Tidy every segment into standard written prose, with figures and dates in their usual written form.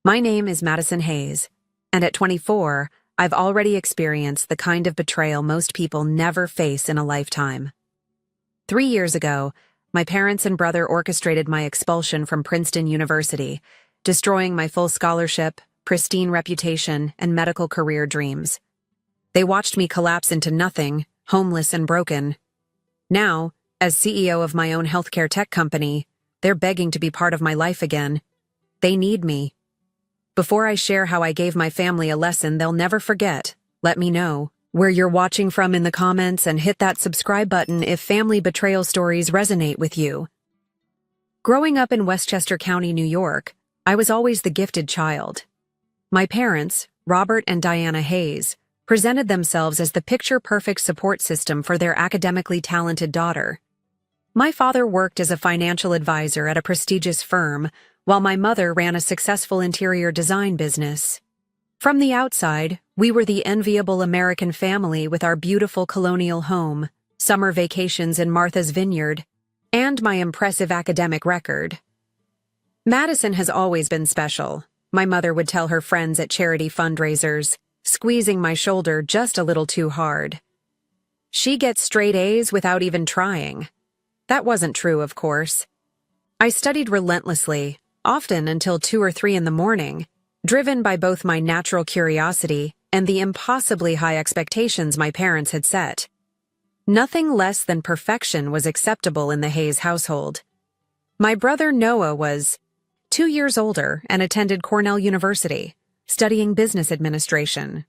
My name is Madison Hayes, and at 24, I've already experienced the kind of betrayal most people never face in a lifetime. 3 years ago, my parents and brother orchestrated my expulsion from Princeton University, destroying my full scholarship, pristine reputation, and medical career dreams. They watched me collapse into nothing, homeless and broken. Now, as CEO of my own healthcare tech company, they're begging to be part of my life again. They need me. Before I share how I gave my family a lesson they'll never forget, let me know where you're watching from in the comments and hit that subscribe button if family betrayal stories resonate with you. Growing up in Westchester County, New York, I was always the gifted child. My parents, Robert and Diana Hayes, presented themselves as the picture-perfect support system for their academically talented daughter. My father worked as a financial advisor at a prestigious firm, while my mother ran a successful interior design business. From the outside, we were the enviable American family with our beautiful colonial home, summer vacations in Martha's Vineyard, and my impressive academic record. Madison has always been special, my mother would tell her friends at charity fundraisers, squeezing my shoulder just a little too hard. She gets straight A's without even trying. That wasn't true, of course. I studied relentlessly, often until 2 or 3 in the morning, driven by both my natural curiosity and the impossibly high expectations my parents had set. Nothing less than perfection was acceptable in the Hayes household. My brother Noah was 2 years older and attended Cornell University, studying business administration.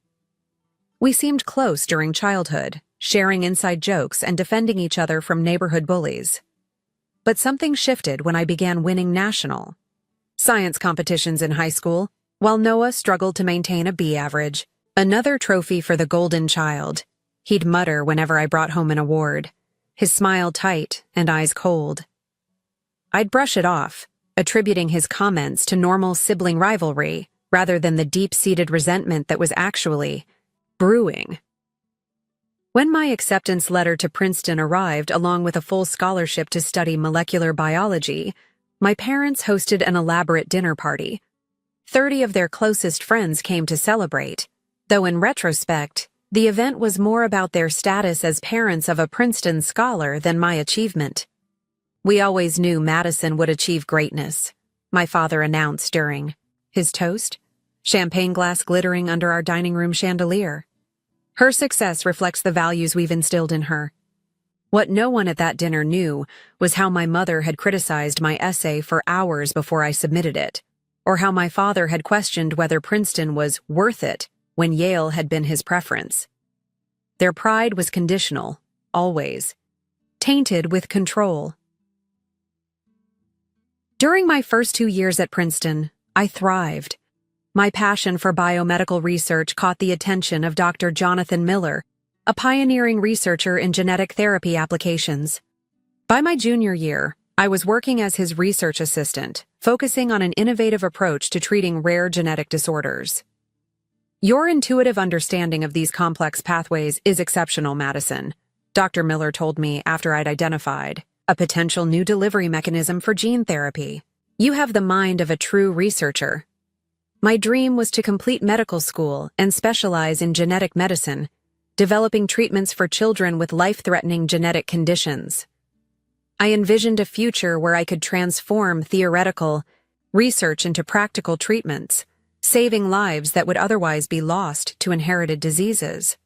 We seemed close during childhood, sharing inside jokes and defending each other from neighborhood bullies. But something shifted when I began winning national science competitions in high school, while Noah struggled to maintain a B average. Another trophy for the golden child, he'd mutter whenever I brought home an award, his smile tight and eyes cold. I'd brush it off, attributing his comments to normal sibling rivalry rather than the deep-seated resentment that was actually brewing. When my acceptance letter to Princeton arrived along with a full scholarship to study molecular biology, my parents hosted an elaborate dinner party. 30 of their closest friends came to celebrate, though in retrospect, the event was more about their status as parents of a Princeton scholar than my achievement. We always knew Madison would achieve greatness, my father announced during his toast, champagne glass glittering under our dining room chandelier. Her success reflects the values we've instilled in her. What no one at that dinner knew was how my mother had criticized my essay for hours before I submitted it, or how my father had questioned whether Princeton was worth it when Yale had been his preference. Their pride was conditional, always, tainted with control. During my first 2 years at Princeton, I thrived. My passion for biomedical research caught the attention of Dr. Jonathan Miller, a pioneering researcher in genetic therapy applications. By my junior year, I was working as his research assistant, focusing on an innovative approach to treating rare genetic disorders. Your intuitive understanding of these complex pathways is exceptional, Madison, Dr. Miller told me after I'd identified a potential new delivery mechanism for gene therapy. You have the mind of a true researcher. My dream was to complete medical school and specialize in genetic medicine, developing treatments for children with life-threatening genetic conditions. I envisioned a future where I could transform theoretical research into practical treatments, saving lives that would otherwise be lost to inherited diseases.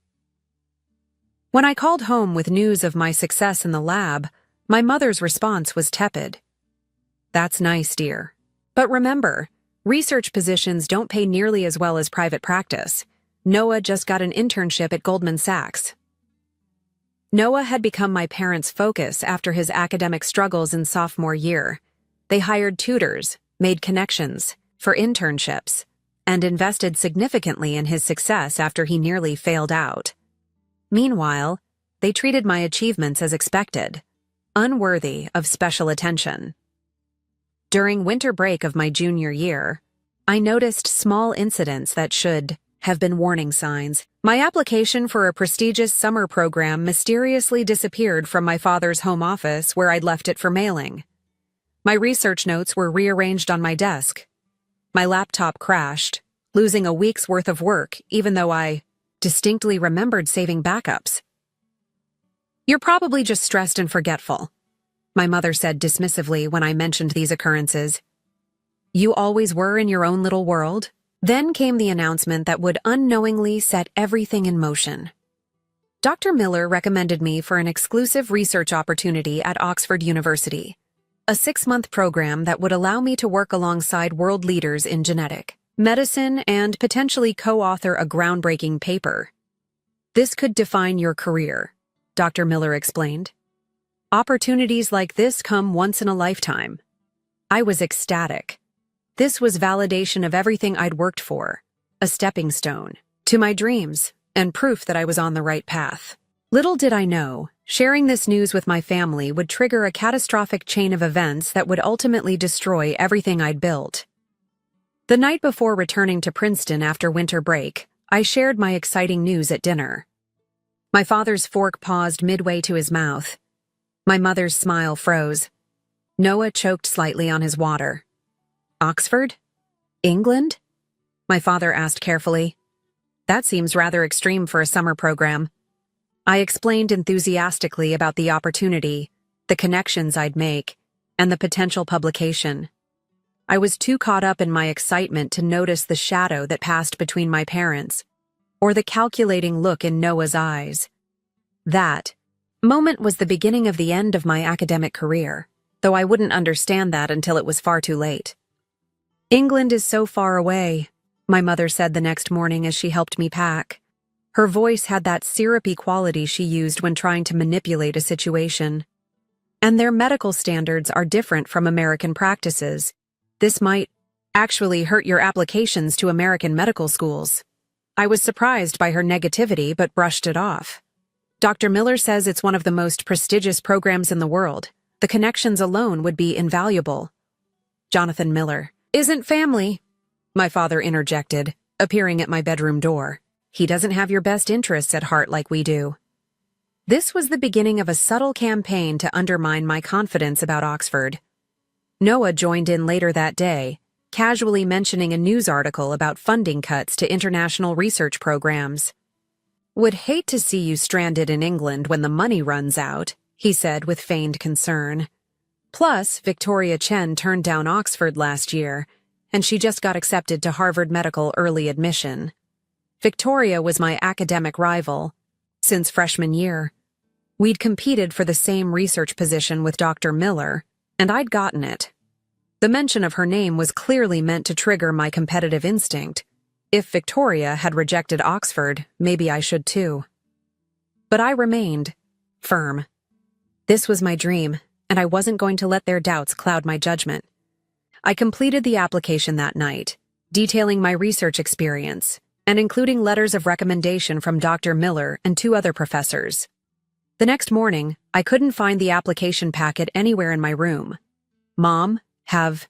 When I called home with news of my success in the lab, my mother's response was tepid. "That's nice, dear. But remember, research positions don't pay nearly as well as private practice. Noah just got an internship at Goldman Sachs." Noah had become my parents' focus after his academic struggles in sophomore year. They hired tutors, made connections for internships, and invested significantly in his success after he nearly failed out. Meanwhile, they treated my achievements as expected, unworthy of special attention. During winter break of my junior year, I noticed small incidents that should have been warning signs. My application for a prestigious summer program mysteriously disappeared from my father's home office where I'd left it for mailing. My research notes were rearranged on my desk. My laptop crashed, losing a week's worth of work, even though I distinctly remembered saving backups. "You're probably just stressed and forgetful," my mother said dismissively when I mentioned these occurrences. "You always were in your own little world." Then came the announcement that would unknowingly set everything in motion. Dr. Miller recommended me for an exclusive research opportunity at Oxford University, a 6-month program that would allow me to work alongside world leaders in genetic medicine and potentially co-author a groundbreaking paper. "This could define your career," Dr. Miller explained. "Opportunities like this come once in a lifetime." I was ecstatic. This was validation of everything I'd worked for, a stepping stone to my dreams, and proof that I was on the right path. Little did I know, sharing this news with my family would trigger a catastrophic chain of events that would ultimately destroy everything I'd built. The night before returning to Princeton after winter break, I shared my exciting news at dinner. My father's fork paused midway to his mouth. My mother's smile froze. Noah choked slightly on his water. "Oxford? England?" my father asked carefully. "That seems rather extreme for a summer program." I explained enthusiastically about the opportunity, the connections I'd make, and the potential publication. I was too caught up in my excitement to notice the shadow that passed between my parents, or the calculating look in Noah's eyes. That moment was the beginning of the end of my academic career, though I wouldn't understand that until it was far too late. "England is so far away," my mother said the next morning as she helped me pack. Her voice had that syrupy quality she used when trying to manipulate a situation. "And their medical standards are different from American practices. This might actually hurt your applications to American medical schools." I was surprised by her negativity but brushed it off. "Dr. Miller says it's one of the most prestigious programs in the world. The connections alone would be invaluable." "Jonathan Miller isn't family," my father interjected, appearing at my bedroom door. "He doesn't have your best interests at heart like we do." This was the beginning of a subtle campaign to undermine my confidence about Oxford. Noah joined in later that day, casually mentioning a news article about funding cuts to international research programs. "Would hate to see you stranded in England when the money runs out," he said with feigned concern. "Plus, Victoria Chen turned down Oxford last year, and she just got accepted to Harvard Medical early admission. Victoria was my academic rival since freshman year. We'd competed for the same research position with Dr. Miller, and I'd gotten it. The mention of her name was clearly meant to trigger my competitive instinct. If Victoria had rejected Oxford, maybe I should too. But I remained firm. This was my dream, and I wasn't going to let their doubts cloud my judgment. I completed the application that night, detailing my research experience, and including letters of recommendation from Dr. Miller and 2 other professors. The next morning, I couldn't find the application packet anywhere in my room. "Mom, have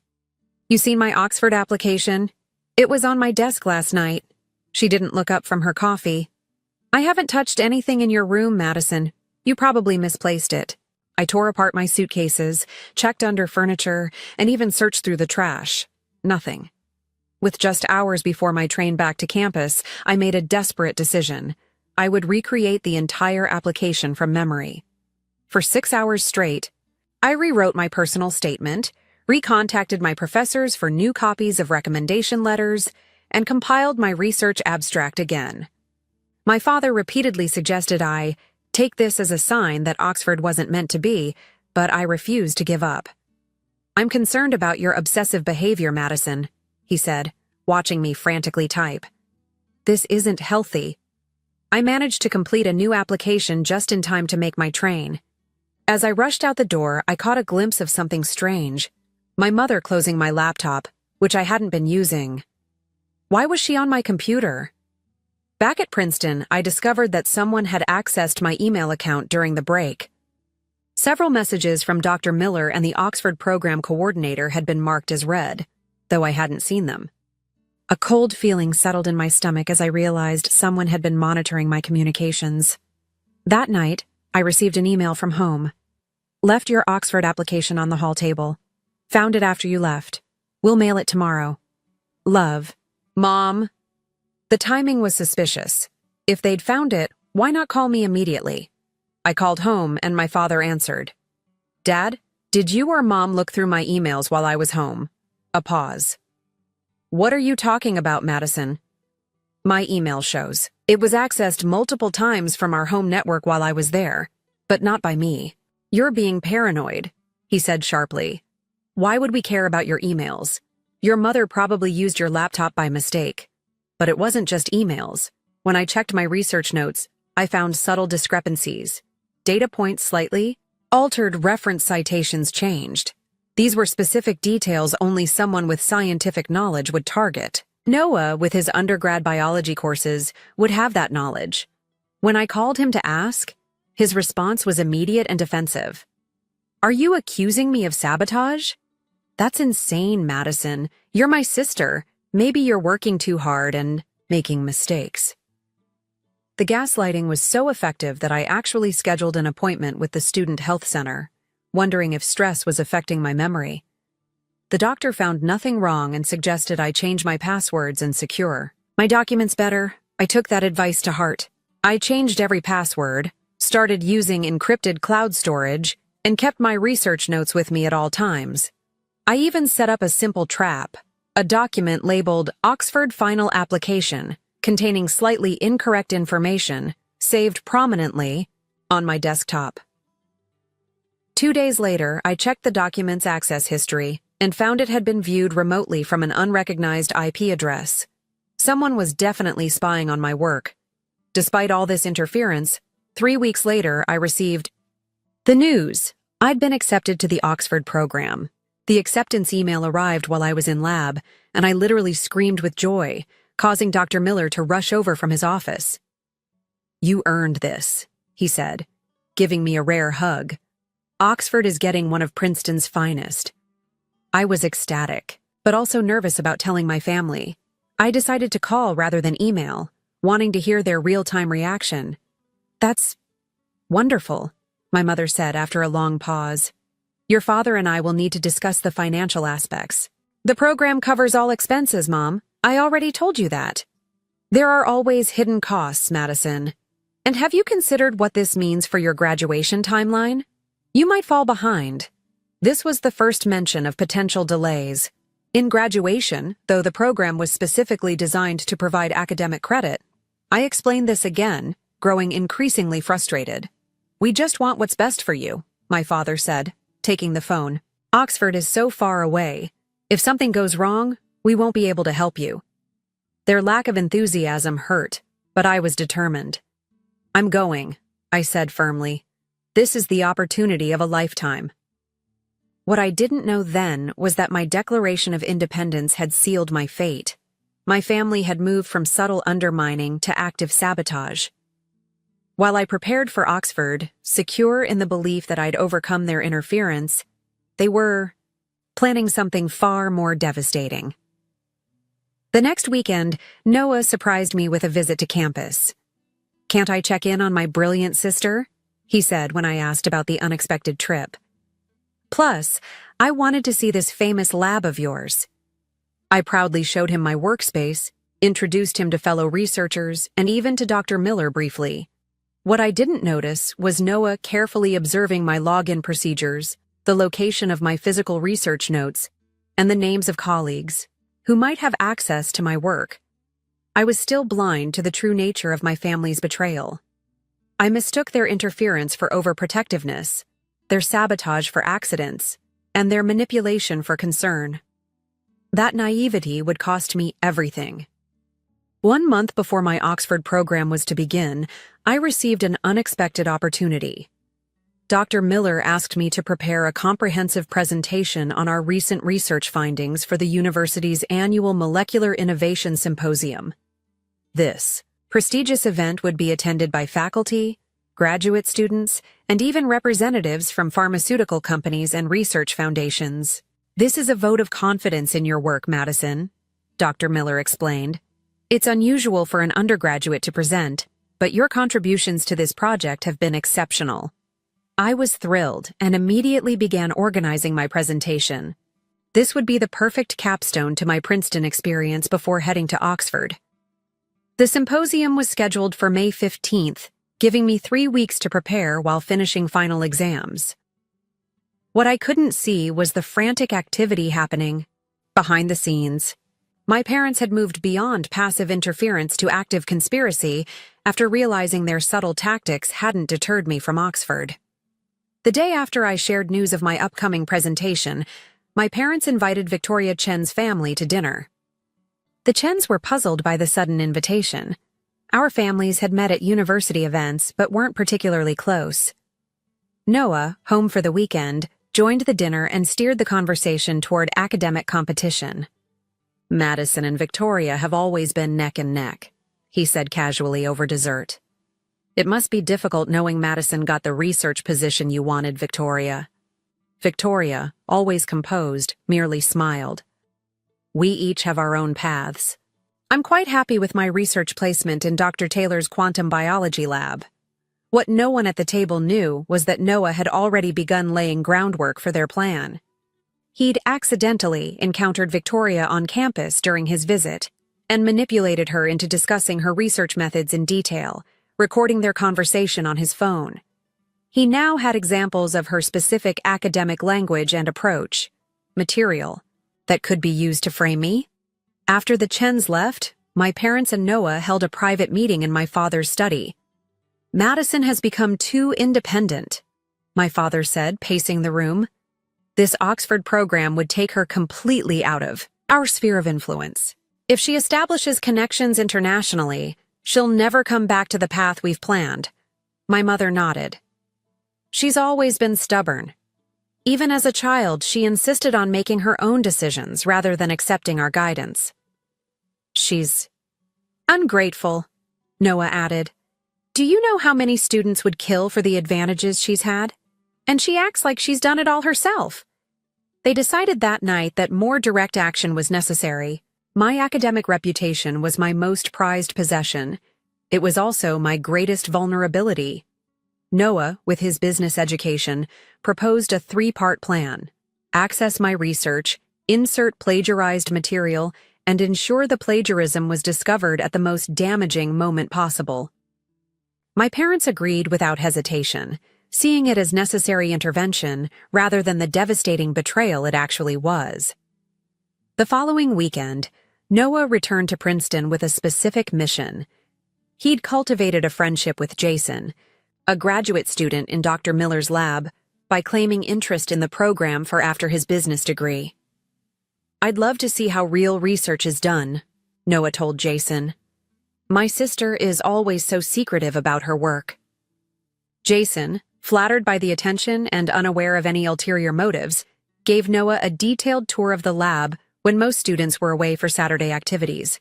you seen my Oxford application? It was on my desk last night." She didn't look up from her coffee. "I haven't touched anything in your room, Madison. You probably misplaced it." I tore apart my suitcases, checked under furniture, and even searched through the trash. Nothing. With just hours before my train back to campus, I made a desperate decision. I would recreate the entire application from memory. For 6 hours straight, I rewrote my personal statement, recontacted my professors for new copies of recommendation letters, and compiled my research abstract again. My father repeatedly suggested I take this as a sign that Oxford wasn't meant to be, but I refused to give up. "I'm concerned about your obsessive behavior, Madison," he said, watching me frantically type. "This isn't healthy." I managed to complete a new application just in time to make my train. As I rushed out the door, I caught a glimpse of something strange. My mother closing my laptop, which I hadn't been using. Why was she on my computer? Back at Princeton, I discovered that someone had accessed my email account during the break. Several messages from Dr. Miller and the Oxford program coordinator had been marked as read, though I hadn't seen them. A cold feeling settled in my stomach as I realized someone had been monitoring my communications. That night, I received an email from home. "Left your Oxford application on the hall table. Found it after you left. We'll mail it tomorrow." Love. Mom. The timing was suspicious. If they'd found it, why not call me immediately? I called home and my father answered. Dad, did you or Mom look through my emails while I was home? A pause. What are you talking about, Madison? My email shows. It was accessed multiple times from our home network while I was there, but not by me. You're being paranoid, he said sharply. Why would we care about your emails? Your mother probably used your laptop by mistake. But it wasn't just emails. When I checked my research notes, I found subtle discrepancies. Data points slightly, altered reference citations changed. These were specific details only someone with scientific knowledge would target. Noah, with his undergrad biology courses, would have that knowledge. When I called him to ask, his response was immediate and defensive. Are you accusing me of sabotage? That's insane, Madison. You're my sister. Maybe you're working too hard and making mistakes. The gaslighting was so effective that I actually scheduled an appointment with the student health center, wondering if stress was affecting my memory. The doctor found nothing wrong and suggested I change my passwords and secure my documents better. I took that advice to heart. I changed every password, started using encrypted cloud storage, and kept my research notes with me at all times. I even set up a simple trap, a document labeled Oxford Final Application, containing slightly incorrect information, saved prominently on my desktop. 2 days later, I checked the document's access history and found it had been viewed remotely from an unrecognized IP address. Someone was definitely spying on my work. Despite all this interference, 3 weeks later, I received the news. I'd been accepted to the Oxford program. The acceptance email arrived while I was in lab, and I literally screamed with joy, causing Dr. Miller to rush over from his office. You earned this, he said, giving me a rare hug. Oxford is getting one of Princeton's finest. I was ecstatic, but also nervous about telling my family. I decided to call rather than email, wanting to hear their real-time reaction. That's wonderful, my mother said after a long pause. Your father and I will need to discuss the financial aspects. The program covers all expenses, Mom. I already told you that. There are always hidden costs, Madison. And have you considered what this means for your graduation timeline? You might fall behind. This was the first mention of potential delays. In graduation, though the program was specifically designed to provide academic credit, I explained this again, growing increasingly frustrated. We just want what's best for you, my father said, taking the phone. Oxford is so far away. If something goes wrong, we won't be able to help you. Their lack of enthusiasm hurt, but I was determined. I'm going, I said firmly. This is the opportunity of a lifetime. What I didn't know then was that my Declaration of Independence had sealed my fate. My family had moved from subtle undermining to active sabotage. While I prepared for Oxford, secure in the belief that I'd overcome their interference, they were planning something far more devastating. The next weekend, Noah surprised me with a visit to campus. Can't I check in on my brilliant sister? He said when I asked about the unexpected trip. Plus, I wanted to see this famous lab of yours. I proudly showed him my workspace, introduced him to fellow researchers, and even to Dr. Miller briefly. What I didn't notice was Noah carefully observing my login procedures, the location of my physical research notes, and the names of colleagues who might have access to my work. I was still blind to the true nature of my family's betrayal. I mistook their interference for overprotectiveness, their sabotage for accidents, and their manipulation for concern. That naivety would cost me everything. 1 month before my Oxford program was to begin, I received an unexpected opportunity. Dr. Miller asked me to prepare a comprehensive presentation on our recent research findings for the university's annual Molecular Innovation Symposium. This prestigious event would be attended by faculty, graduate students, and even representatives from pharmaceutical companies and research foundations. This is a vote of confidence in your work, Madison, Dr. Miller explained. It's unusual for an undergraduate to present, but your contributions to this project have been exceptional. I was thrilled and immediately began organizing my presentation. This would be the perfect capstone to my Princeton experience before heading to Oxford. The symposium was scheduled for May 15th, giving me 3 weeks to prepare while finishing final exams. What I couldn't see was the frantic activity happening behind the scenes. My parents had moved beyond passive interference to active conspiracy after realizing their subtle tactics hadn't deterred me from Oxford. The day after I shared news of my upcoming presentation, my parents invited Victoria Chen's family to dinner. The Chens were puzzled by the sudden invitation. Our families had met at university events but weren't particularly close. Noah, home for the weekend, joined the dinner and steered the conversation toward academic competition. "Madison and Victoria have always been neck and neck," he said casually over dessert. "It must be difficult knowing Madison got the research position you wanted, Victoria." Victoria, always composed, merely smiled. "We each have our own paths. I'm quite happy with my research placement in Dr. Taylor's quantum biology lab." What no one at the table knew was that Noah had already begun laying groundwork for their plan. He'd accidentally encountered Victoria on campus during his visit and manipulated her into discussing her research methods in detail, recording their conversation on his phone. He now had examples of her specific academic language and approach, material, that could be used to frame me. After the Chens left, my parents and Noah held a private meeting in my father's study. "Madison has become too independent," my father said, pacing the room. "This Oxford program would take her completely out of our sphere of influence. If she establishes connections internationally, she'll never come back to the path we've planned." My mother nodded. "She's always been stubborn. Even as a child, she insisted on making her own decisions rather than accepting our guidance." "She's ungrateful," Noah added. "Do you know how many students would kill for the advantages she's had? And she acts like she's done it all herself." They decided that night that more direct action was necessary. My academic reputation was my most prized possession. It was also my greatest vulnerability. Noah, with his business education, proposed a 3-part plan: access my research, insert plagiarized material, and ensure the plagiarism was discovered at the most damaging moment possible. My parents agreed without hesitation, seeing it as necessary intervention rather than the devastating betrayal it actually was. The following weekend, Noah returned to Princeton with a specific mission. He'd cultivated a friendship with Jason, a graduate student in Dr. Miller's lab, by claiming interest in the program for after his business degree. "I'd love to see how real research is done," Noah told Jason. "My sister is always so secretive about her work." Jason, flattered by the attention and unaware of any ulterior motives, gave Noah a detailed tour of the lab when most students were away for Saturday activities.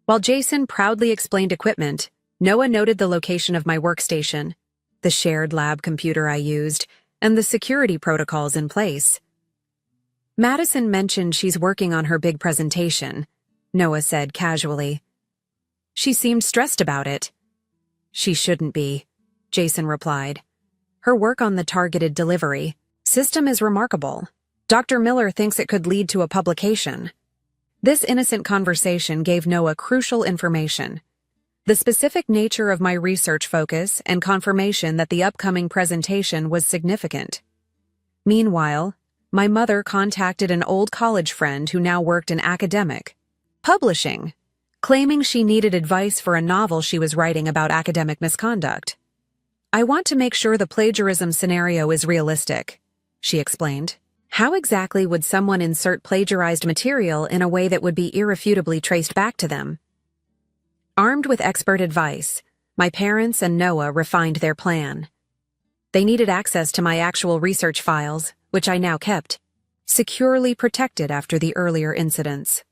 While Jason proudly explained equipment, Noah noted the location of my workstation, the shared lab computer I used, and the security protocols in place. "Madison mentioned she's working on her big presentation," Noah said casually. "She seemed stressed about it." "She shouldn't be," Jason replied. "Her work on the targeted delivery system is remarkable. Dr. Miller thinks it could lead to a publication." This innocent conversation gave Noah crucial information: the specific nature of my research focus and confirmation that the upcoming presentation was significant. Meanwhile, my mother contacted an old college friend who now worked in academic publishing, claiming she needed advice for a novel she was writing about academic misconduct. "I want to make sure the plagiarism scenario is realistic," she explained. "How exactly would someone insert plagiarized material in a way that would be irrefutably traced back to them?" Armed with expert advice, my parents and Noah refined their plan. They needed access to my actual research files, which I now kept, securely protected after the earlier incidents.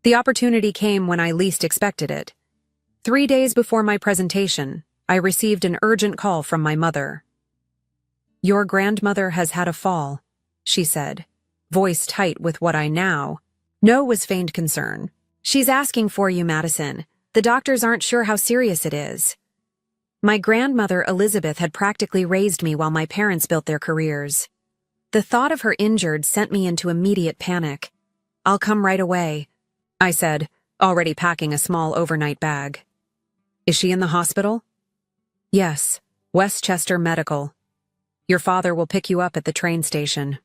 The opportunity came when I least expected it. 3 days before my presentation, I received an urgent call from my mother. "Your grandmother has had a fall," she said, voice tight with what I now know was feigned concern. "She's asking for you, Madison. The doctors aren't sure how serious it is." My grandmother Elizabeth had practically raised me while my parents built their careers. The thought of her injured sent me into immediate panic. "I'll come right away," I said, already packing a small overnight bag. "Is she in the hospital?" "Yes, Westchester Medical. Your father will pick you up at the train station."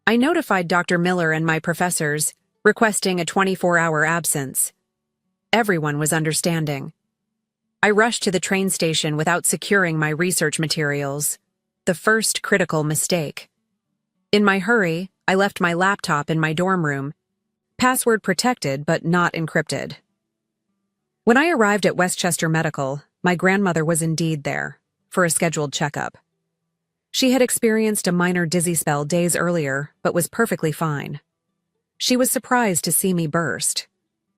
I notified Dr. Miller and my professors, requesting a 24-hour absence. Everyone was understanding. I rushed to the train station without securing my research materials. The first critical mistake. In my hurry, I left my laptop in my dorm room, password protected but not encrypted. When I arrived at Westchester Medical, my grandmother was indeed there, for a scheduled checkup. She had experienced a minor dizzy spell days earlier, but was perfectly fine. She was surprised to see me burst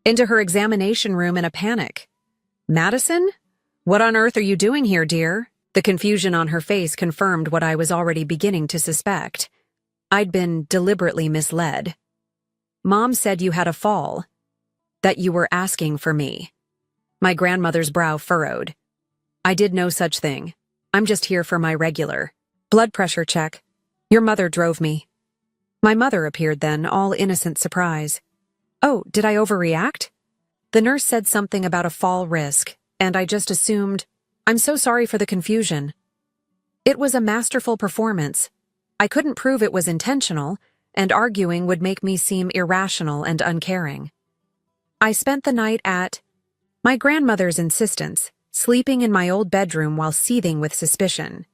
into her examination room in a panic. "Madison? What on earth are you doing here, dear?" The confusion on her face confirmed what I was already beginning to suspect. I'd been deliberately misled. "Mom said you had a fall. That you were asking for me." My grandmother's brow furrowed. "I did no such thing. I'm just here for my regular blood pressure check. Your mother drove me." My mother appeared then, all innocent surprise. "Oh, did I overreact?" The nurse said something about a fall risk, and I just assumed, "I'm so sorry for the confusion." It was a masterful performance. I couldn't prove it was intentional, and arguing would make me seem irrational and uncaring. I spent the night at my grandmother's insistence, sleeping in my old bedroom while seething with suspicion.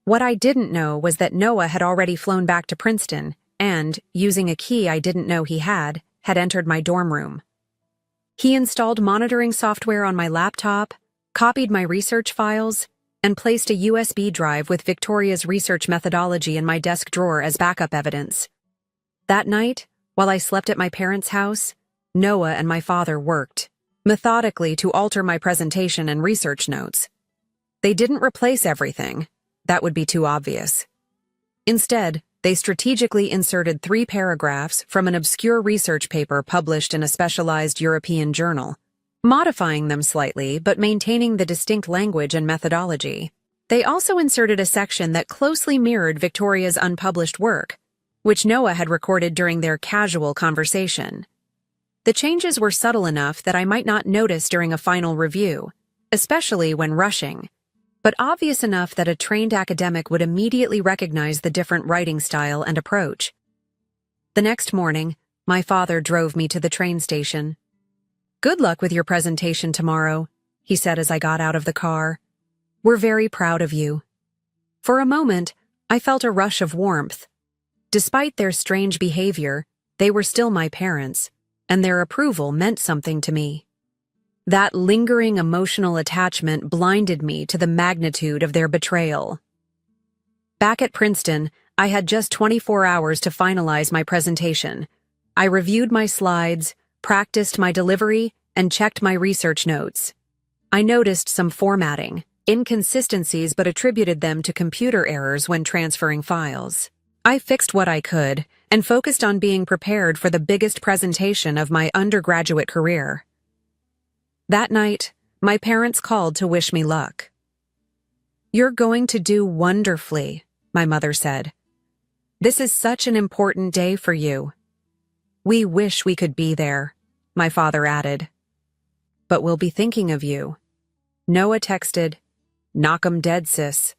What I didn't know was that Noah had already flown back to Princeton and, using a key I didn't know he had entered my dorm room. He installed monitoring software on my laptop, copied my research files, and placed a USB drive with Victoria's research methodology in my desk drawer as backup evidence. That night, while I slept at my parents' house, Noah and my father worked methodically to alter my presentation and research notes. They didn't replace everything. That would be too obvious. Instead, they strategically inserted 3 paragraphs from an obscure research paper published in a specialized European journal, modifying them slightly but maintaining the distinct language and methodology. They also inserted a section that closely mirrored Victoria's unpublished work, which Noah had recorded during their casual conversation. The changes were subtle enough that I might not notice during a final review, especially when rushing, but obvious enough that a trained academic would immediately recognize the different writing style and approach. The next morning, my father drove me to the train station. "Good luck with your presentation tomorrow," he said as I got out of the car. "We're very proud of you." For a moment, I felt a rush of warmth. Despite their strange behavior, they were still my parents, and their approval meant something to me. That lingering emotional attachment blinded me to the magnitude of their betrayal. Back at Princeton, I had just 24 hours to finalize my presentation. I reviewed my slides, practiced my delivery, and checked my research notes. I noticed some formatting, inconsistencies, but attributed them to computer errors when transferring files. I fixed what I could and focused on being prepared for the biggest presentation of my undergraduate career. That night, my parents called to wish me luck. "You're going to do wonderfully," my mother said. "This is such an important day for you." "We wish we could be there," my father added. "But we'll be thinking of you." Noah texted, "Knock 'em dead, sis.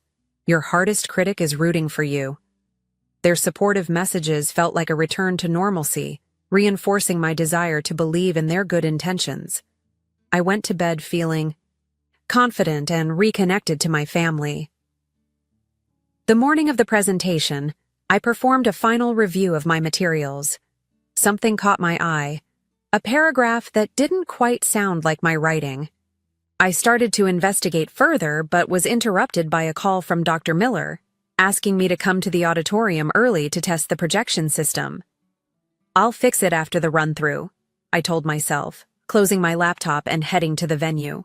Your hardest critic is rooting for you." Their supportive messages felt like a return to normalcy, reinforcing my desire to believe in their good intentions. I went to bed feeling confident and reconnected to my family. The morning of the presentation, I performed a final review of my materials. Something caught my eye, a paragraph that didn't quite sound like my writing. I started to investigate further, but was interrupted by a call from Dr. Miller, asking me to come to the auditorium early to test the projection system. "I'll fix it after the run-through," I told myself, closing my laptop and heading to the venue.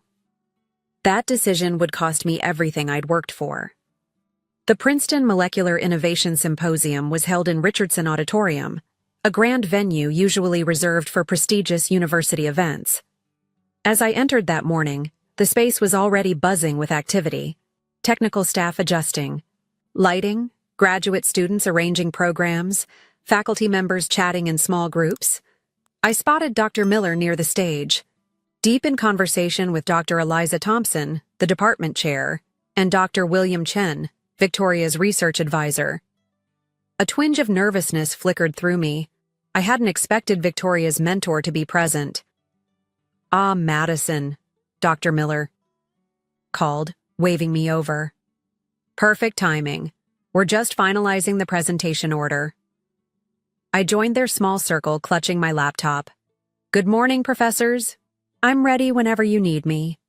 That decision would cost me everything I'd worked for. The Princeton Molecular Innovation Symposium was held in Richardson Auditorium, a grand venue usually reserved for prestigious university events. As I entered that morning, the space was already buzzing with activity, technical staff adjusting, lighting, graduate students arranging programs, faculty members chatting in small groups. I spotted Dr. Miller near the stage, deep in conversation with Dr. Eliza Thompson, the department chair, and Dr. William Chen, Victoria's research advisor. A twinge of nervousness flickered through me. I hadn't expected Victoria's mentor to be present. "Ah, Madison," Dr. Miller called, waving me over. "Perfect timing. We're just finalizing the presentation order." I joined their small circle, clutching my laptop. "Good morning, professors. I'm ready whenever you need me."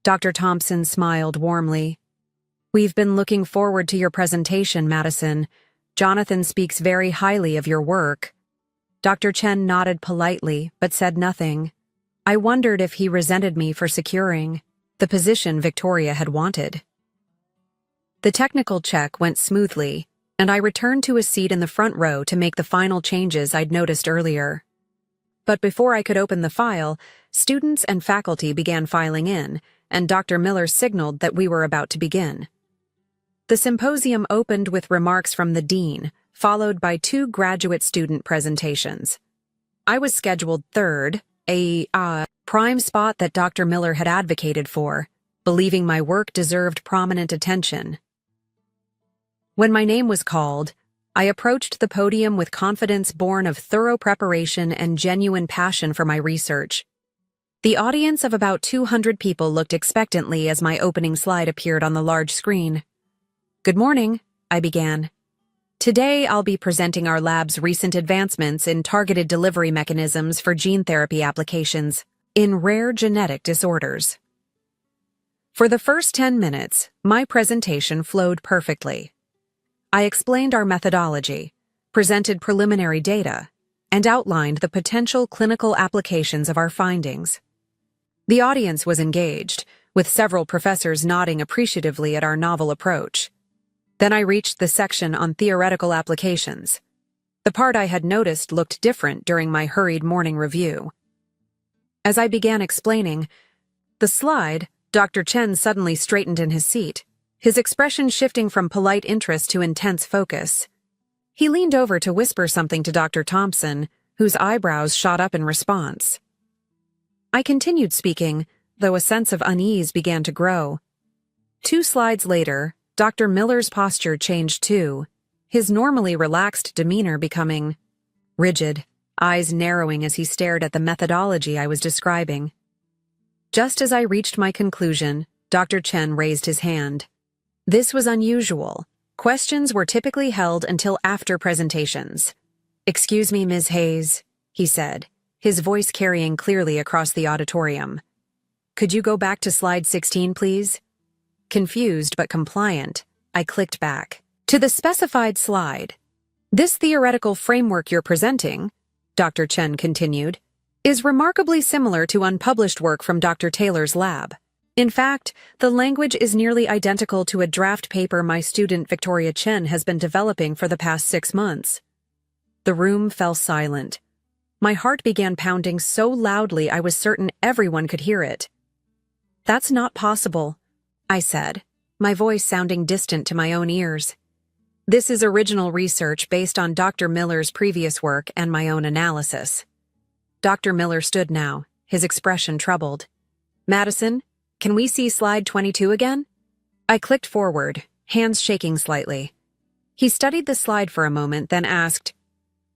Dr. Thompson smiled warmly. "We've been looking forward to your presentation, Madison. Jonathan speaks very highly of your work." Dr. Chen nodded politely, but said nothing. I wondered if he resented me for securing the position Victoria had wanted. The technical check went smoothly, and I returned to a seat in the front row to make the final changes I'd noticed earlier. But before I could open the file, students and faculty began filing in, and Dr. Miller signaled that we were about to begin. The symposium opened with remarks from the dean, followed by 2 graduate student presentations. I was scheduled third, a prime spot that Dr. Miller had advocated for, believing my work deserved prominent attention. When my name was called, I approached the podium with confidence born of thorough preparation and genuine passion for my research. The audience of about 200 people looked expectantly as my opening slide appeared on the large screen. "Good morning," I began. "Today I'll be presenting our lab's recent advancements in targeted delivery mechanisms for gene therapy applications in rare genetic disorders." For the first 10 minutes, my presentation flowed perfectly. I explained our methodology, presented preliminary data, and outlined the potential clinical applications of our findings. The audience was engaged, with several professors nodding appreciatively at our novel approach. Then I reached the section on theoretical applications. The part I had noticed looked different during my hurried morning review. As I began explaining the slide, Dr. Chen suddenly straightened in his seat, his expression shifting from polite interest to intense focus. He leaned over to whisper something to Dr. Thompson, whose eyebrows shot up in response. I continued speaking, though a sense of unease began to grow. 2 slides later, Dr. Miller's posture changed too, his normally relaxed demeanor becoming rigid, eyes narrowing as he stared at the methodology I was describing. Just as I reached my conclusion, Dr. Chen raised his hand. This was unusual. Questions were typically held until after presentations. "Excuse me, Ms. Hayes," he said, his voice carrying clearly across the auditorium. "Could you go back to slide 16, please?" Confused but compliant, I clicked back to the specified slide. "This theoretical framework you're presenting," Dr. Chen continued, "is remarkably similar to unpublished work from Dr. Taylor's lab. In fact, the language is nearly identical to a draft paper my student Victoria Chen has been developing for the past 6 months." The room fell silent. My heart began pounding so loudly I was certain everyone could hear it. "That's not possible," I said, my voice sounding distant to my own ears. "This is original research based on Dr. Miller's previous work and my own analysis." Dr. Miller stood now, his expression troubled. "Madison, can we see slide 22 again?" I clicked forward, hands shaking slightly. He studied the slide for a moment, then asked,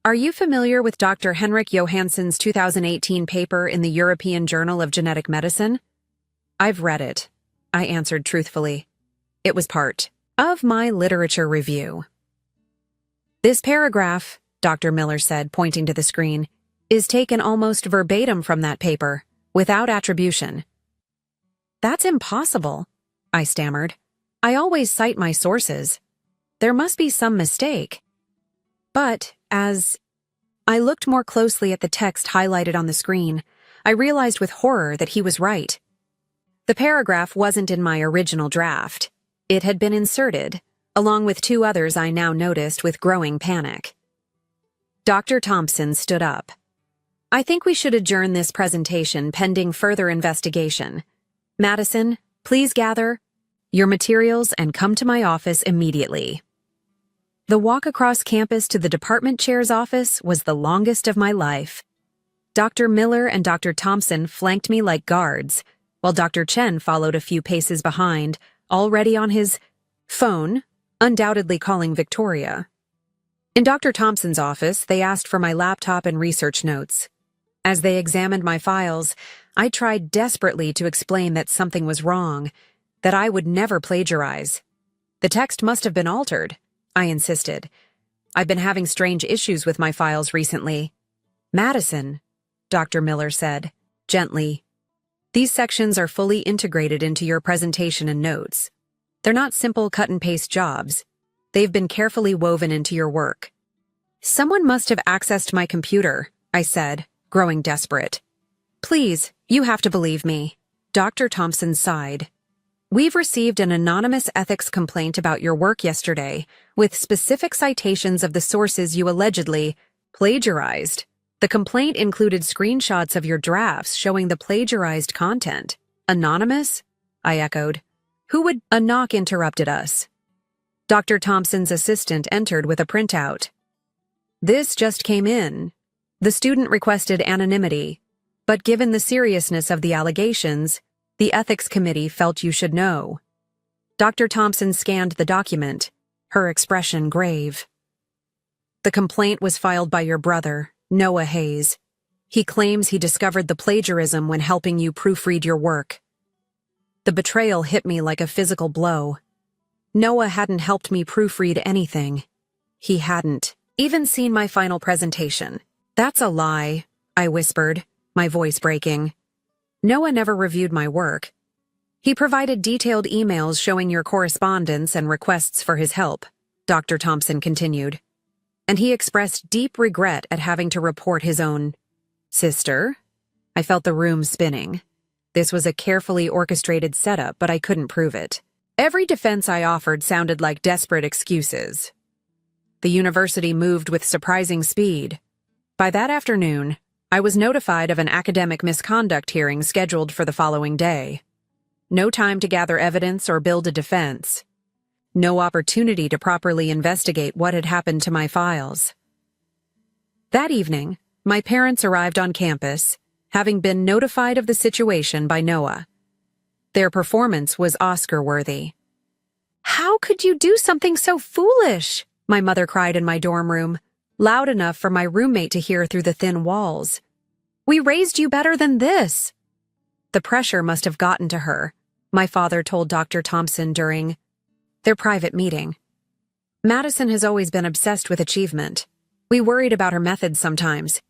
"Are you familiar with Dr. Henrik Johansson's 2018 paper in the European Journal of Genetic Medicine?" "I've read it," I answered truthfully. It was part of my literature review. "This paragraph," Dr. Miller said, pointing to the screen, "is taken almost verbatim from that paper, without attribution." "That's impossible," I stammered. "I always cite my sources. There must be some mistake." But, as I looked more closely at the text highlighted on the screen, I realized with horror that he was right. The paragraph wasn't in my original draft. It had been inserted, along with 2 others I now noticed with growing panic. Dr. Thompson stood up. "I think we should adjourn this presentation pending further investigation. Madison, please gather your materials and come to my office immediately." The walk across campus to the department chair's office was the longest of my life. Dr. Miller and Dr. Thompson flanked me like guards, while Dr. Chen followed a few paces behind, already on his phone, undoubtedly calling Victoria. In Dr. Thompson's office, they asked for my laptop and research notes. As they examined my files, I tried desperately to explain that something was wrong, that I would never plagiarize. The text must have been altered, I insisted. I've been having strange issues with my files recently. Madison, Dr. Miller said, gently. These sections are fully integrated into your presentation and notes. They're not simple cut-and-paste jobs. They've been carefully woven into your work. Someone must have accessed my computer, I said, growing desperate. Please, you have to believe me. Dr. Thompson sighed. We've received an anonymous ethics complaint about your work yesterday, with specific citations of the sources you allegedly plagiarized. The complaint included screenshots of your drafts showing the plagiarized content. Anonymous? I echoed. Who would? A knock interrupted us. Dr. Thompson's assistant entered with a printout. This just came in. The student requested anonymity, but given the seriousness of the allegations, the ethics committee felt you should know. Dr. Thompson scanned the document, her expression grave. The complaint was filed by your brother, Noah Hayes. He claims he discovered the plagiarism when helping you proofread your work. The betrayal hit me like a physical blow. Noah hadn't helped me proofread anything. He hadn't even seen my final presentation. That's a lie, I whispered, my voice breaking. Noah never reviewed my work. He provided detailed emails showing your correspondence and requests for his help, Dr. Thompson continued. And he expressed deep regret at having to report his own sister. I felt the room spinning. This was a carefully orchestrated setup, but I couldn't prove it. Every defense I offered sounded like desperate excuses. The university moved with surprising speed. By that afternoon, I was notified of an academic misconduct hearing scheduled for the following day. No time to gather evidence or build a defense. No opportunity to properly investigate what had happened to my files. That evening, my parents arrived on campus, having been notified of the situation by Noah. Their performance was Oscar-worthy. How could you do something so foolish? My mother cried in my dorm room, loud enough for my roommate to hear through the thin walls. We raised you better than this. The pressure must have gotten to her, my father told Dr. Thompson during their private meeting. Madison has always been obsessed with achievement. We worried about her methods sometimes.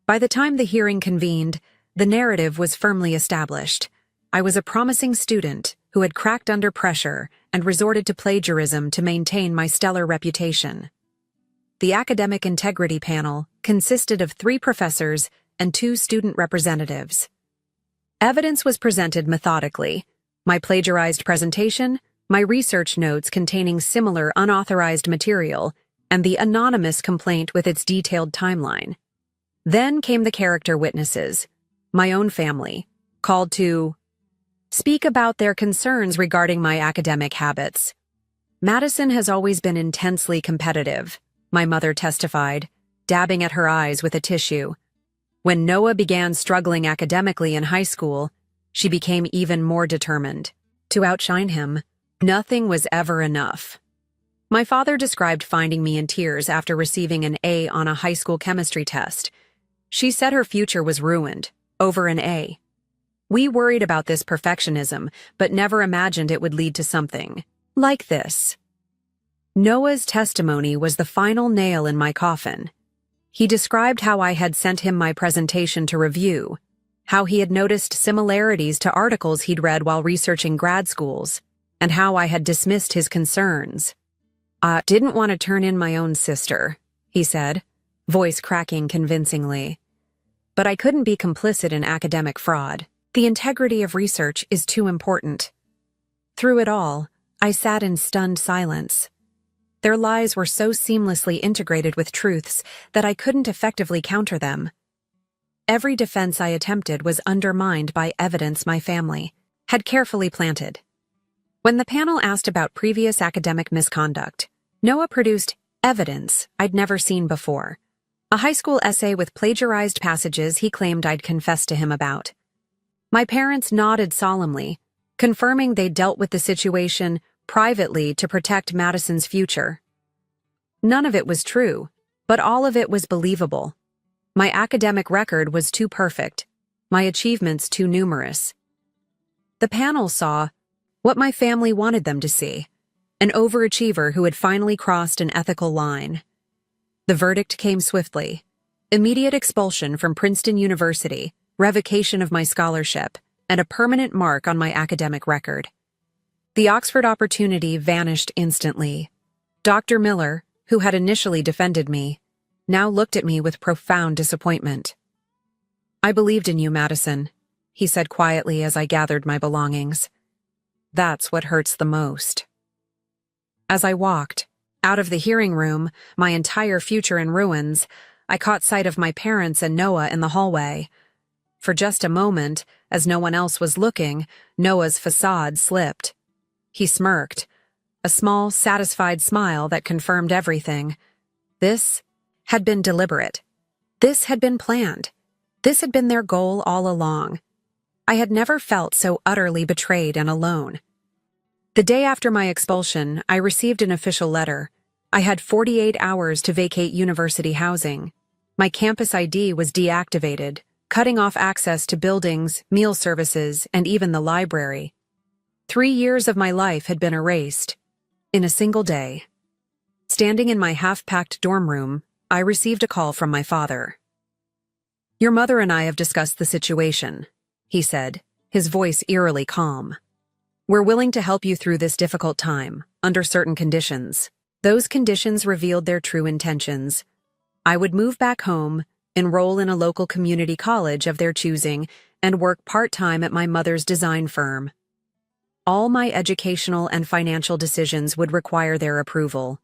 By the time the hearing convened, the narrative was firmly established. I was a promising student who had cracked under pressure and resorted to plagiarism to maintain my stellar reputation. The academic integrity panel consisted of 3 professors and 2 student representatives. Evidence was presented methodically: my plagiarized presentation, my research notes containing similar unauthorized material, and the anonymous complaint with its detailed timeline. Then came the character witnesses, my own family, called to speak about their concerns regarding my academic habits. Madison has always been intensely competitive, my mother testified, dabbing at her eyes with a tissue. When Noah began struggling academically in high school, she became even more determined. To outshine him, nothing was ever enough. My father described finding me in tears after receiving an A on a high school chemistry test. She said her future was ruined, over an A. We worried about this perfectionism, but never imagined it would lead to something like this. Noah's testimony was the final nail in my coffin. He described how I had sent him my presentation to review, how he had noticed similarities to articles he'd read while researching grad schools, and how I had dismissed his concerns. I didn't want to turn in my own sister, he said, voice cracking convincingly. But I couldn't be complicit in academic fraud. The integrity of research is too important. Through it all, I sat in stunned silence. Their lies were so seamlessly integrated with truths that I couldn't effectively counter them. Every defense I attempted was undermined by evidence my family had carefully planted. When the panel asked about previous academic misconduct, Noah produced evidence I'd never seen before. A high school essay with plagiarized passages he claimed I'd confessed to him about. My parents nodded solemnly, confirming they'd dealt with the situation privately to protect Madison's future. None of it was true, but all of it was believable. My academic record was too perfect, my achievements too numerous. The panel saw what my family wanted them to see, an overachiever who had finally crossed an ethical line. The verdict came swiftly: immediate expulsion from Princeton University, revocation of my scholarship, and a permanent mark on my academic record. The Oxford opportunity vanished instantly. Dr. Miller, who had initially defended me, now looked at me with profound disappointment. "I believed in you, Madison," he said quietly as I gathered my belongings. "That's what hurts the most." As I walked out of the hearing room, my entire future in ruins, I caught sight of my parents and Noah in the hallway. For just a moment, as no one else was looking, Noah's facade slipped. He smirked, a small, satisfied smile that confirmed everything. This had been deliberate. This had been planned. This had been their goal all along. I had never felt so utterly betrayed and alone. The day after my expulsion, I received an official letter. I had 48 hours to vacate university housing. My campus ID was deactivated, cutting off access to buildings, meal services, and even the library. 3 years of my life had been erased in a single day. Standing in my half-packed dorm room, I received a call from my father. "Your mother and I have discussed the situation," he said, his voice eerily calm. "We're willing to help you through this difficult time, under certain conditions." Those conditions revealed their true intentions. I would move back home, enroll in a local community college of their choosing, and work part-time at my mother's design firm. All my educational and financial decisions would require their approval.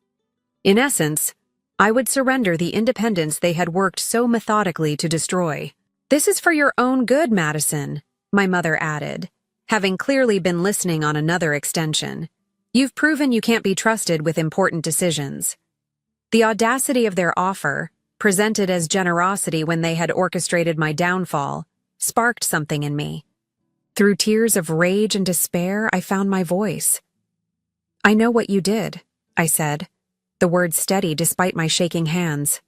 In essence, I would surrender the independence they had worked so methodically to destroy. "This is for your own good, Madison," my mother added, having clearly been listening on another extension. "You've proven you can't be trusted with important decisions." The audacity of their offer, presented as generosity when they had orchestrated my downfall, sparked something in me. Through tears of rage and despair, I found my voice. "I know what you did," I said, the words steady despite my shaking hands.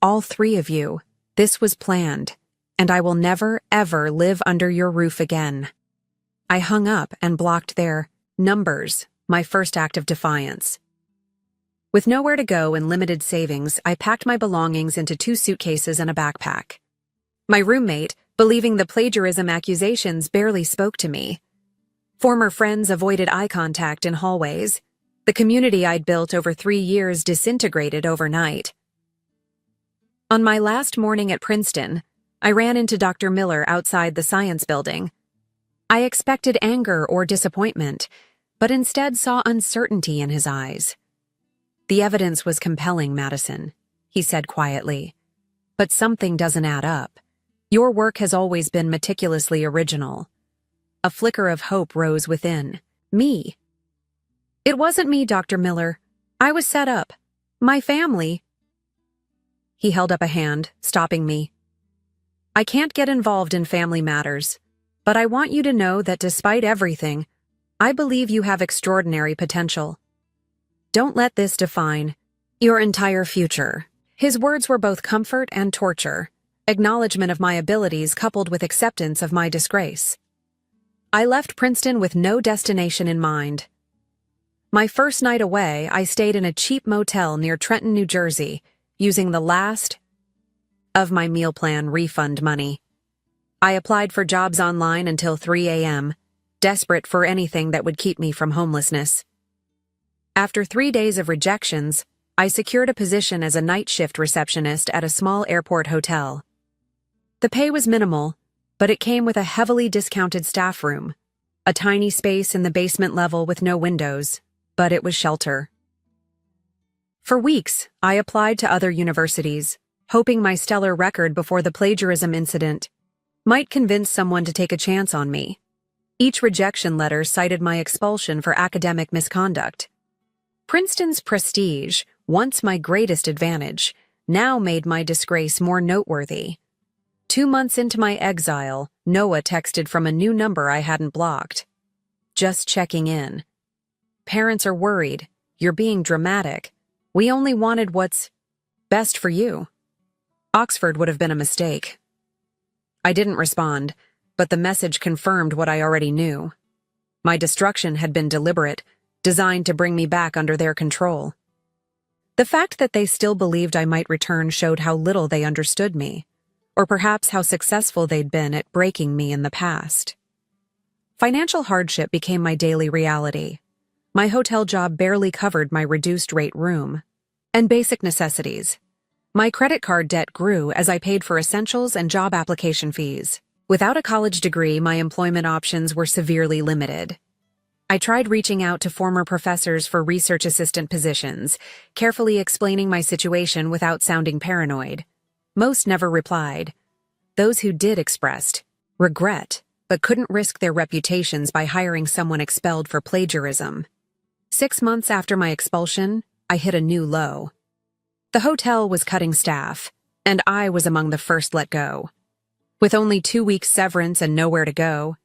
"All 3 of you. This was planned, and I will never, ever live under your roof again." I hung up and blocked their numbers, my first act of defiance. With nowhere to go and limited savings, I packed my belongings into 2 suitcases and a backpack. My roommate, believing the plagiarism accusations, barely spoke to me. Former friends avoided eye contact in hallways. The community I'd built over 3 years disintegrated overnight. On my last morning at Princeton, I ran into Dr. Miller outside the science building. I expected anger or disappointment, but instead saw uncertainty in his eyes. "The evidence was compelling, Madison," he said quietly. "But something doesn't add up. Your work has always been meticulously original." A flicker of hope rose within. "Me?" "It wasn't me, Dr. Miller. I was set up. My family." He held up a hand, stopping me. "I can't get involved in family matters, but I want you to know that despite everything, I believe you have extraordinary potential. Don't let this define your entire future." His words were both comfort and torture, acknowledgement of my abilities coupled with acceptance of my disgrace. I left Princeton with no destination in mind. My first night away, I stayed in a cheap motel near Trenton, New Jersey, using the last of my meal plan refund money. I applied for jobs online until 3 a.m., desperate for anything that would keep me from homelessness. After 3 days of rejections, I secured a position as a night shift receptionist at a small airport hotel. The pay was minimal, but it came with a heavily discounted staff room, a tiny space in the basement level with no windows, but it was shelter. For weeks, I applied to other universities, hoping my stellar record before the plagiarism incident might convince someone to take a chance on me. Each rejection letter cited my expulsion for academic misconduct. Princeton's prestige once my greatest advantage, now made my disgrace more noteworthy. 2 months into my exile, Noah texted from a new number I hadn't blocked. "Just checking in. Parents are worried. You're being dramatic. We only wanted what's best for you." Oxford would have been a mistake. I didn't respond, but the message confirmed what I already knew. My destruction had been deliberate, designed to bring me back under their control. The fact that they still believed I might return showed how little they understood me, or perhaps how successful they'd been at breaking me in the past. Financial hardship became my daily reality. My hotel job barely covered my reduced-rate room. And basic necessities. My credit card debt grew as I paid for essentials and job application fees. Without a college degree, my employment options were severely limited. I tried reaching out to former professors for research assistant positions, carefully explaining my situation without sounding paranoid. Most never replied. Those who did expressed regret, but couldn't risk their reputations by hiring someone expelled for plagiarism. 6 months after my expulsion, I hit a new low. The hotel was cutting staff, and I was among the first let go. With only 2 weeks severance and nowhere to go,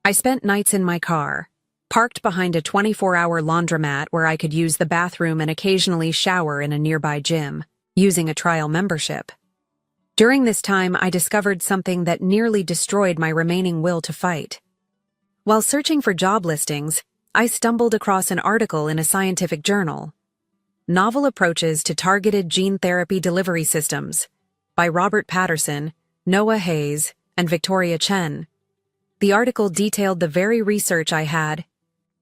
I spent nights in my car, parked behind a 24-hour laundromat where I could use the bathroom and occasionally shower in a nearby gym, using a trial membership. During this time, I discovered something that nearly destroyed my remaining will to fight. While searching for job listings, I stumbled across an article in a scientific journal. Novel Approaches to Targeted Gene Therapy Delivery Systems by Robert Patterson, Noah Hayes, and Victoria Chen. The article detailed the very research I had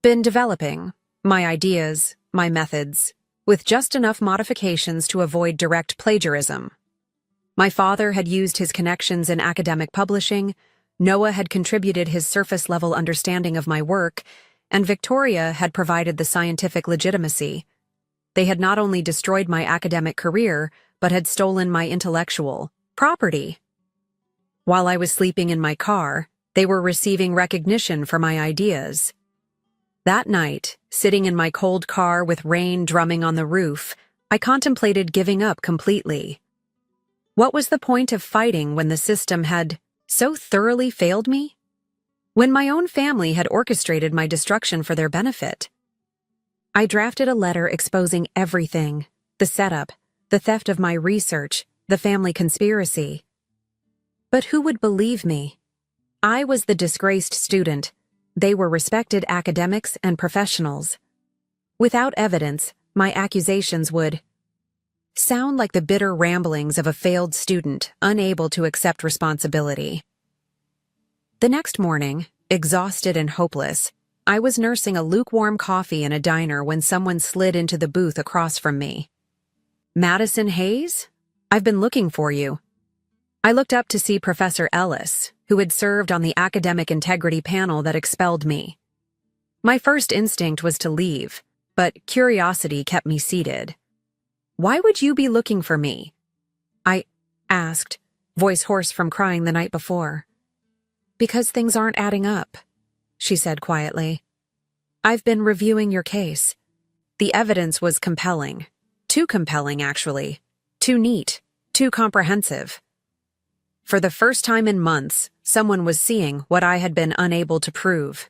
been developing, my ideas, my methods, with just enough modifications to avoid direct plagiarism. My father had used his connections in academic publishing, Noah had contributed his surface-level understanding of my work, and Victoria had provided the scientific legitimacy. They had not only destroyed my academic career, but had stolen my intellectual property. While I was sleeping in my car, they were receiving recognition for my ideas. That night, sitting in my cold car with rain drumming on the roof, I contemplated giving up completely. What was the point of fighting when the system had so thoroughly failed me? When my own family had orchestrated my destruction for their benefit? I drafted a letter exposing everything, the setup, the theft of my research, the family conspiracy. But who would believe me? I was the disgraced student. They were respected academics and professionals. Without evidence, my accusations would sound like the bitter ramblings of a failed student unable to accept responsibility. The next morning, exhausted and hopeless, I was nursing a lukewarm coffee in a diner when someone slid into the booth across from me. "Madison Hayes? I've been looking for you." I looked up to see Professor Ellis, who had served on the academic integrity panel that expelled me. My first instinct was to leave, but curiosity kept me seated. "Why would you be looking for me?" I asked, voice hoarse from crying the night before. "Because things aren't adding up," she said quietly. "I've been reviewing your case. The evidence was compelling. Too compelling, actually. Too neat. Too comprehensive. For the first time in months, someone was seeing what I had been unable to prove.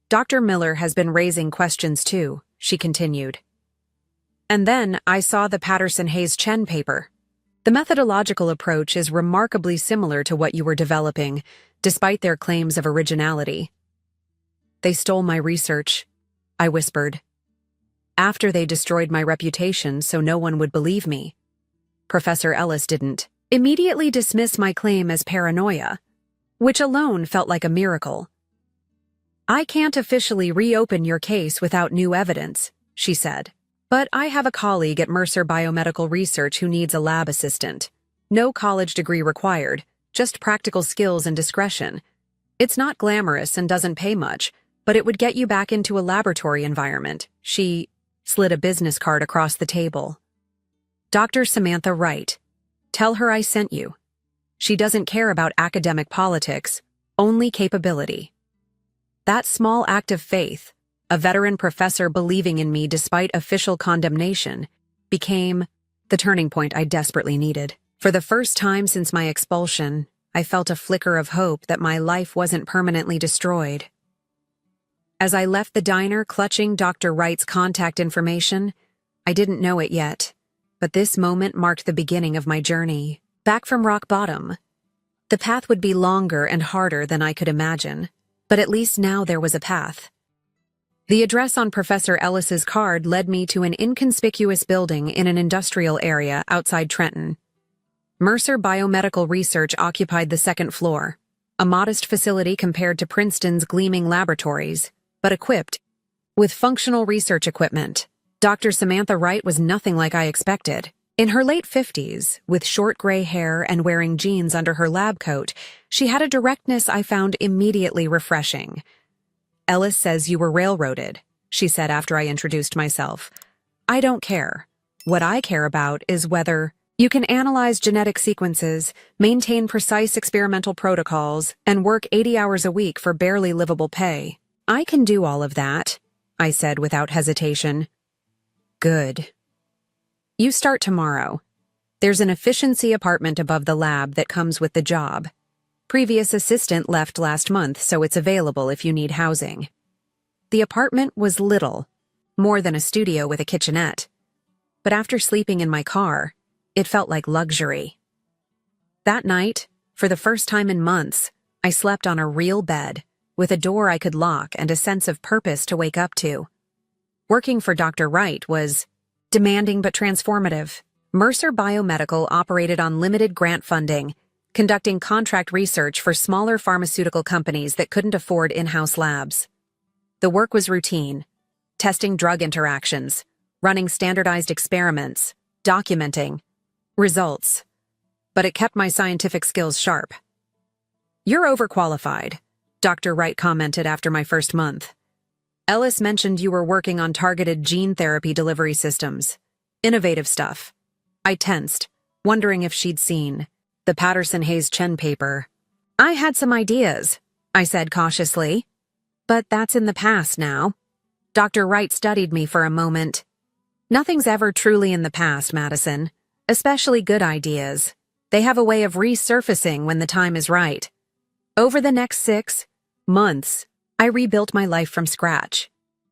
Dr. Miller has been raising questions too," she continued. "And then I saw the Patterson-Hayes-Chen paper. The methodological approach is remarkably similar to what you were developing, despite their claims of originality." "They stole my research," I whispered. "After they destroyed my reputation so no one would believe me. Professor Ellis didn't immediately dismiss my claim as paranoia, which alone felt like a miracle." "I can't officially reopen your case without new evidence," she said. "But I have a colleague at Mercer Biomedical Research who needs a lab assistant. No college degree required, just practical skills and discretion. It's not glamorous and doesn't pay much, but it would get you back into a laboratory environment." She slid a business card across the table. "Dr. Samantha Wright. Tell her I sent you. She doesn't care about academic politics, only capability." That small act of faith, a veteran professor believing in me despite official condemnation, became the turning point I desperately needed. For the first time since my expulsion, I felt a flicker of hope that my life wasn't permanently destroyed. As I left the diner clutching Dr. Wright's contact information, I didn't know it yet, but this moment marked the beginning of my journey. Back from rock bottom. The path would be longer and harder than I could imagine, but at least now there was a path. The address on Professor Ellis's card led me to an inconspicuous building in an industrial area outside Trenton. Mercer Biomedical Research occupied the second floor, a modest facility compared to Princeton's gleaming laboratories, but equipped with functional research equipment. Dr. Samantha Wright was nothing like I expected. In her late 50s, with short gray hair and wearing jeans under her lab coat, she had a directness I found immediately refreshing. "Ellis says you were railroaded," she said after I introduced myself. "I don't care. What I care about is whether you can analyze genetic sequences, maintain precise experimental protocols, and work 80 hours a week for barely livable pay." "I can do all of that," I said without hesitation. "Good. You start tomorrow. There's an efficiency apartment above the lab that comes with the job. Previous assistant left last month, so it's available if you need housing." The apartment was little, more than a studio with a kitchenette. But after sleeping in my car, it felt like luxury. That night, for the first time in months, I slept on a real bed, with a door I could lock and a sense of purpose to wake up to. Working for Dr. Wright was demanding but transformative. Mercer Biomedical operated on limited grant funding, conducting contract research for smaller pharmaceutical companies that couldn't afford in-house labs. The work was routine: testing drug interactions, running standardized experiments, documenting results. But it kept my scientific skills sharp. "You're overqualified," Dr. Wright commented after my first month. "Ellis mentioned you were working on targeted gene therapy delivery systems. Innovative stuff." I tensed, wondering if she'd seen the Patterson-Hayes-Chen paper. "I had some ideas," I said cautiously. "But that's in the past now." Dr. Wright studied me for a moment. "Nothing's ever truly in the past, Madison. Especially good ideas. They have a way of resurfacing when the time is right." Over the next 6 months, I rebuilt my life from scratch.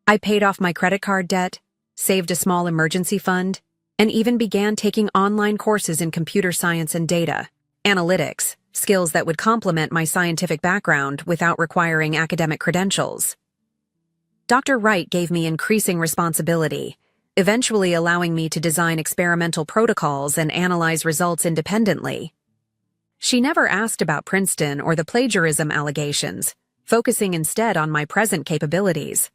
I paid off my credit card debt, saved a small emergency fund, and even began taking online courses in computer science and data analytics, skills that would complement my scientific background without requiring academic credentials. Dr. Wright gave me increasing responsibility, eventually allowing me to design experimental protocols and analyze results independently. She never asked about Princeton or the plagiarism allegations, focusing instead on my present capabilities.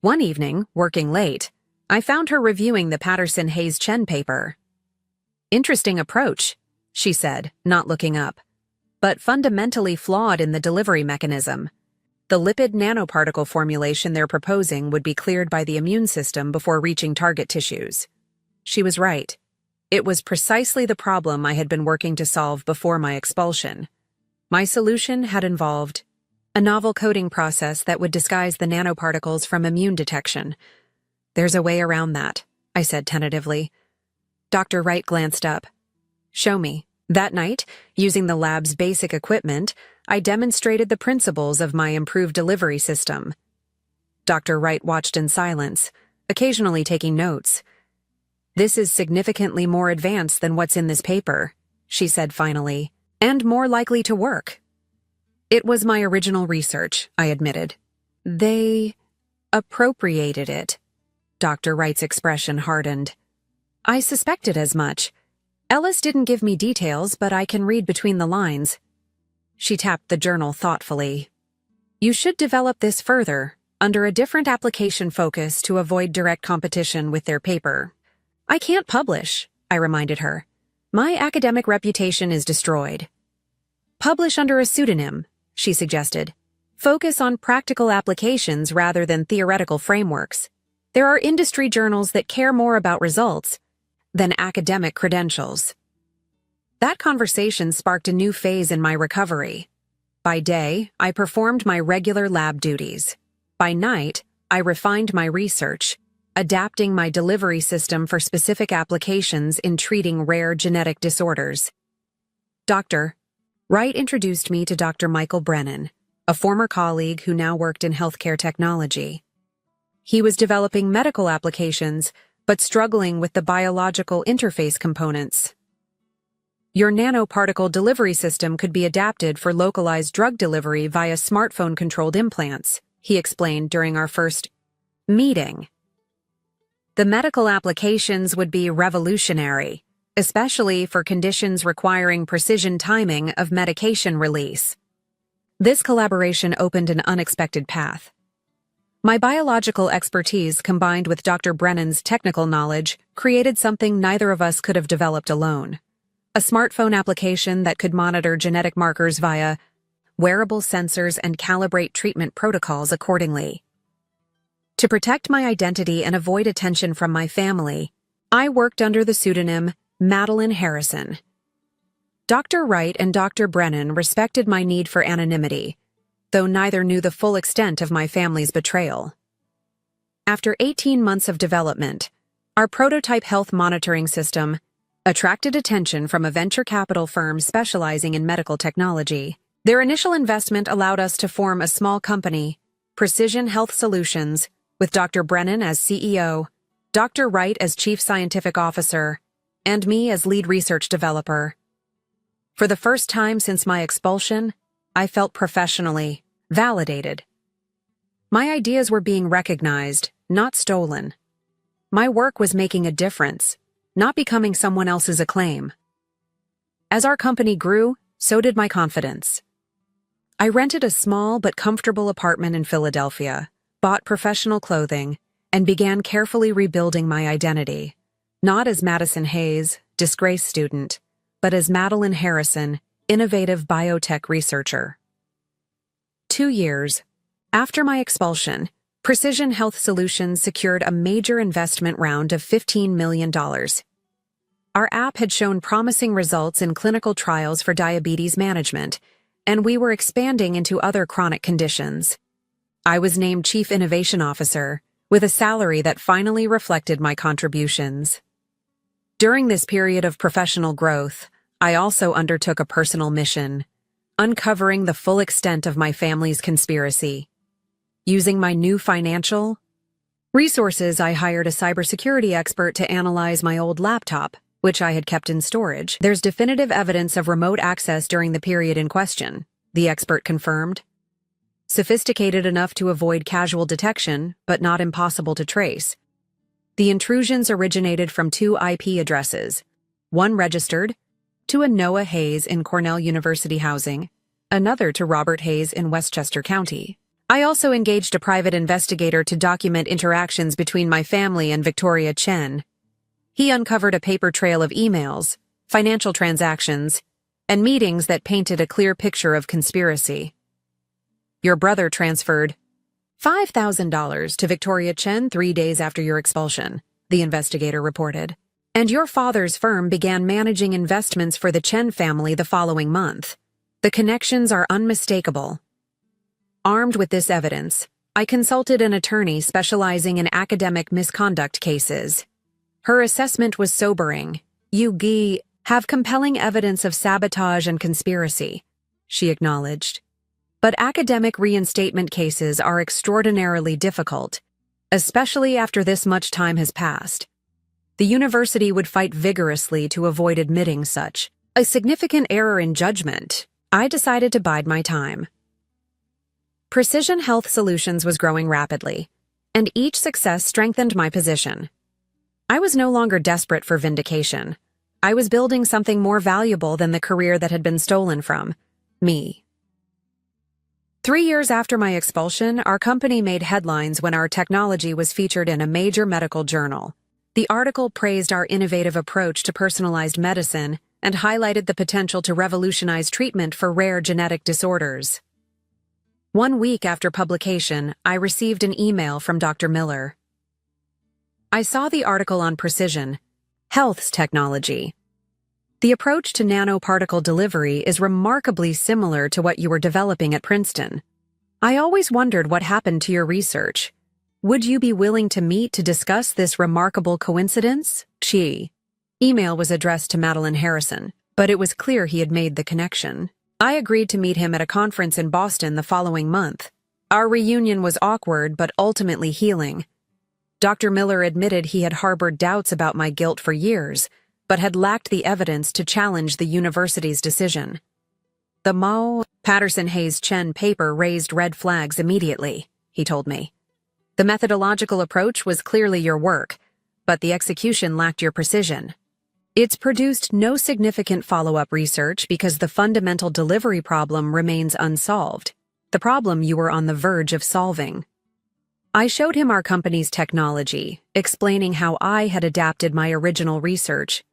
One evening, working late, I found her reviewing the Patterson-Hayes-Chen paper. "Interesting approach," she said, not looking up, "but fundamentally flawed in the delivery mechanism. The lipid nanoparticle formulation they're proposing would be cleared by the immune system before reaching target tissues." She was right. It was precisely the problem I had been working to solve before my expulsion. My solution had involved a novel coding process that would disguise the nanoparticles from immune detection. "There's a way around that," I said tentatively. Dr. Wright glanced up. "Show me." That night, using the lab's basic equipment, I demonstrated the principles of my improved delivery system. Dr. Wright watched in silence, occasionally taking notes. "This is significantly more advanced than what's in this paper," she said finally, "and more likely to work." "It was my original research," I admitted. "They appropriated it." Dr. Wright's expression hardened. "I suspected as much. Ellis didn't give me details, but I can read between the lines." She tapped the journal thoughtfully. "You should develop this further, under a different application focus to avoid direct competition with their paper." "I can't publish," I reminded her. "My academic reputation is destroyed." "Publish under a pseudonym," she suggested. "Focus on practical applications rather than theoretical frameworks. There are industry journals that care more about results than academic credentials." That conversation sparked a new phase in my recovery. By day, I performed my regular lab duties. By night, I refined my research, adapting my delivery system for specific applications in treating rare genetic disorders. Dr. Wright introduced me to Dr. Michael Brennan, a former colleague who now worked in healthcare technology. He was developing medical applications, but struggling with the biological interface components. Your nanoparticle delivery system could be adapted for localized drug delivery via smartphone-controlled implants, he explained during our first meeting. The medical applications would be revolutionary, especially for conditions requiring precision timing of medication release. This collaboration opened an unexpected path. My biological expertise combined with Dr. Brennan's technical knowledge created something neither of us could have developed alone. A smartphone application that could monitor genetic markers via wearable sensors and calibrate treatment protocols accordingly. To protect my identity and avoid attention from my family, I worked under the pseudonym Madeline Harrison. Dr. Wright and Dr. Brennan respected my need for anonymity, though neither knew the full extent of my family's betrayal. After 18 months of development, our prototype health monitoring system attracted attention from a venture capital firm specializing in medical technology. Their initial investment allowed us to form a small company, Precision Health Solutions, with Dr. Brennan as CEO, Dr. Wright as Chief Scientific Officer, and me as lead research developer. For the first time since my expulsion, I felt professionally validated. My ideas were being recognized, not stolen. My work was making a difference, not becoming someone else's acclaim. As our company grew, so did my confidence. I rented a small but comfortable apartment in Philadelphia, bought professional clothing, and began carefully rebuilding my identity, not as Madison Hayes, disgraced student, but as Madeline Harrison, innovative biotech researcher. 2 years after my expulsion, Precision Health Solutions secured a major investment round of $15 million. Our app had shown promising results in clinical trials for diabetes management, and we were expanding into other chronic conditions. I was named Chief Innovation Officer, with a salary that finally reflected my contributions. During this period of professional growth, I also undertook a personal mission, uncovering the full extent of my family's conspiracy. Using my new financial resources, I hired a cybersecurity expert to analyze my old laptop, which I had kept in storage. There's definitive evidence of remote access during the period in question, the expert confirmed. Sophisticated enough to avoid casual detection, but not impossible to trace. The intrusions originated from 2 IP addresses, one registered to a Noah Hayes in Cornell University housing, another to Robert Hayes in Westchester County. I also engaged a private investigator to document interactions between my family and Victoria Chen. He uncovered a paper trail of emails, financial transactions, and meetings that painted a clear picture of conspiracy. Your brother transferred $5,000 to Victoria Chen 3 days after your expulsion, the investigator reported. And your father's firm began managing investments for the Chen family the following month. The connections are unmistakable. Armed with this evidence, I consulted an attorney specializing in academic misconduct cases. Her assessment was sobering. You have compelling evidence of sabotage and conspiracy, she acknowledged. But academic reinstatement cases are extraordinarily difficult, especially after this much time has passed. The university would fight vigorously to avoid admitting such a significant error in judgment. I decided to bide my time. Precision Health Solutions was growing rapidly, and each success strengthened my position. I was no longer desperate for vindication. I was building something more valuable than the career that had been stolen from me. 3 years after my expulsion, our company made headlines when our technology was featured in a major medical journal. The article praised our innovative approach to personalized medicine and highlighted the potential to revolutionize treatment for rare genetic disorders. 1 week after publication, I received an email from Dr. Miller. I saw the article on Precision Health's technology. The approach to nanoparticle delivery is remarkably similar to what you were developing at Princeton. I always wondered what happened to your research. Would you be willing to meet to discuss this remarkable coincidence? She. Email was addressed to Madeline Harrison, but it was clear he had made the connection. I agreed to meet him at a conference in Boston the following month. Our reunion was awkward but ultimately healing. Dr. Miller admitted he had harbored doubts about my guilt for years, but had lacked the evidence to challenge the university's decision. The Mao Patterson-Hayes-Chen paper raised red flags immediately, he told me. The methodological approach was clearly your work, but the execution lacked your precision. It's produced no significant follow-up research because the fundamental delivery problem remains unsolved, the problem you were on the verge of solving. I showed him our company's technology, explaining how I had adapted my original research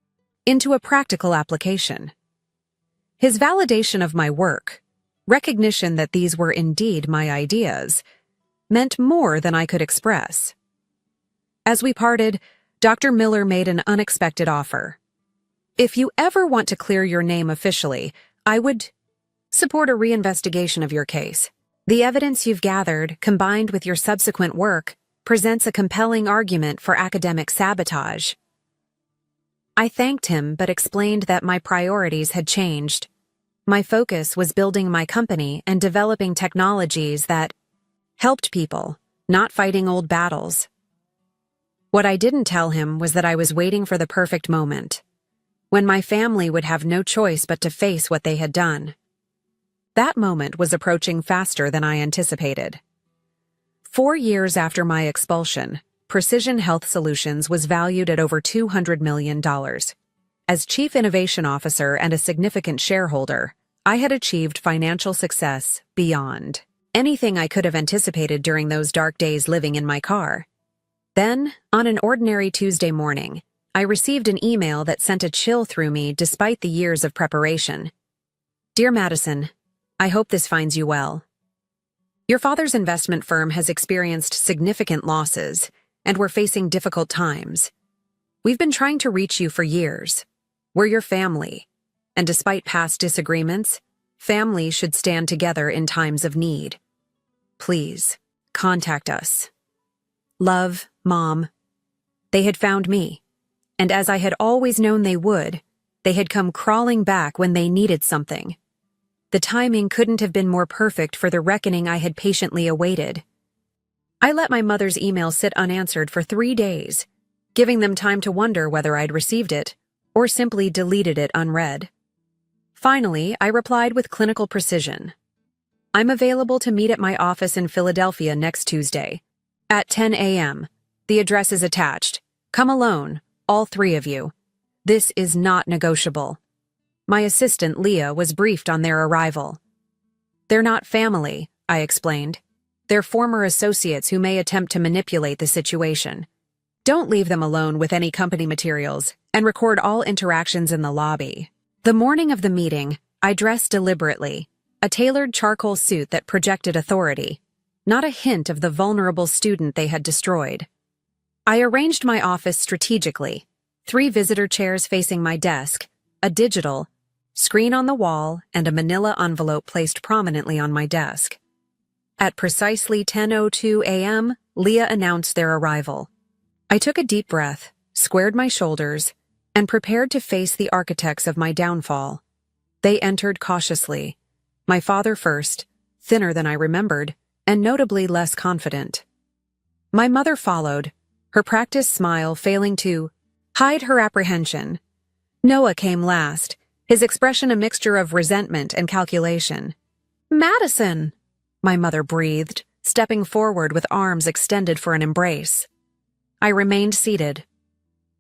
into a practical application. His validation of my work, recognition that these were indeed my ideas, meant more than I could express. As we parted, Dr. Miller made an unexpected offer. If you ever want to clear your name officially, I would support a reinvestigation of your case. The evidence you've gathered, combined with your subsequent work, presents a compelling argument for academic sabotage. I thanked him but explained that my priorities had changed. My focus was building my company and developing technologies that helped people, not fighting old battles. What I didn't tell him was that I was waiting for the perfect moment, when my family would have no choice but to face what they had done. That moment was approaching faster than I anticipated. 4 years after my expulsion, Precision Health Solutions was valued at over $200 million. As Chief Innovation Officer and a significant shareholder, I had achieved financial success beyond anything I could have anticipated during those dark days living in my car. Then, on an ordinary Tuesday morning, I received an email that sent a chill through me despite the years of preparation. Dear Madison, I hope this finds you well. Your father's investment firm has experienced significant losses, and we're facing difficult times. We've been trying to reach you for years. We're your family, and despite past disagreements, families should stand together in times of need. Please, contact us. Love, Mom. They had found me, and as I had always known they would, they had come crawling back when they needed something. The timing couldn't have been more perfect for the reckoning I had patiently awaited. I let my mother's email sit unanswered for 3 days, giving them time to wonder whether I'd received it, or simply deleted it unread. Finally, I replied with clinical precision. I'm available to meet at my office in Philadelphia next Tuesday, at 10 a.m. The address is attached. Come alone, all 3 of you. This is not negotiable. My assistant, Leah, was briefed on their arrival. They're not family, I explained. They're former associates who may attempt to manipulate the situation. Don't leave them alone with any company materials, and record all interactions in the lobby. The morning of the meeting, I dressed deliberately, a tailored charcoal suit that projected authority, not a hint of the vulnerable student they had destroyed. I arranged my office strategically, 3 visitor chairs facing my desk, a digital screen on the wall, and a manila envelope placed prominently on my desk. At precisely 10:02 a.m., Leah announced their arrival. I took a deep breath, squared my shoulders, and prepared to face the architects of my downfall. They entered cautiously, my father first, thinner than I remembered, and notably less confident. My mother followed, her practiced smile failing to hide her apprehension. Noah came last, his expression a mixture of resentment and calculation. Madison, my mother breathed, stepping forward with arms extended for an embrace. I remained seated.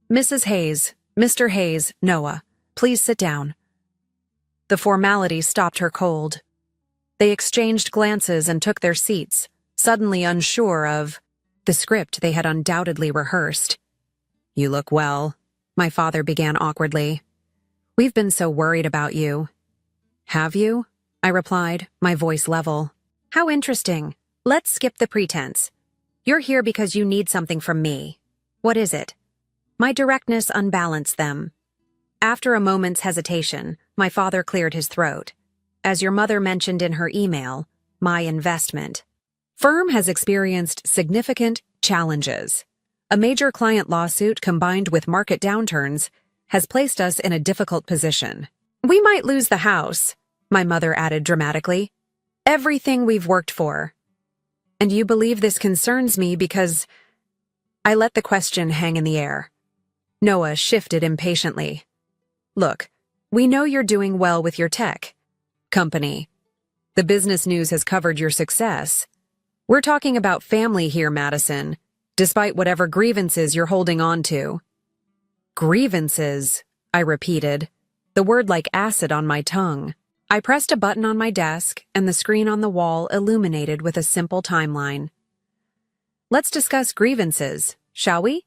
Mrs. Hayes, Mr. Hayes, Noah, please sit down. The formality stopped her cold. They exchanged glances and took their seats, suddenly unsure of the script they had undoubtedly rehearsed. You look well, my father began awkwardly. We've been so worried about you. Have you? I replied, my voice level. How interesting. Let's skip the pretense. You're here because you need something from me. What is it? My directness unbalanced them. After a moment's hesitation, my father cleared his throat. As your mother mentioned in her email, my investment firm has experienced significant Challenges. A major client lawsuit combined with market downturns has placed us in a difficult position. We might lose the house, my mother added dramatically. Everything we've worked for. And you believe this concerns me because... I let the question hang in the air. Noah shifted impatiently. Look, we know you're doing well with your tech company. The business news has covered your success. We're talking about family here, Madison, despite whatever grievances you're holding on to. Grievances, I repeated, the word like acid on my tongue. I pressed a button on my desk, and the screen on the wall illuminated with a simple timeline. Let's discuss grievances, shall we?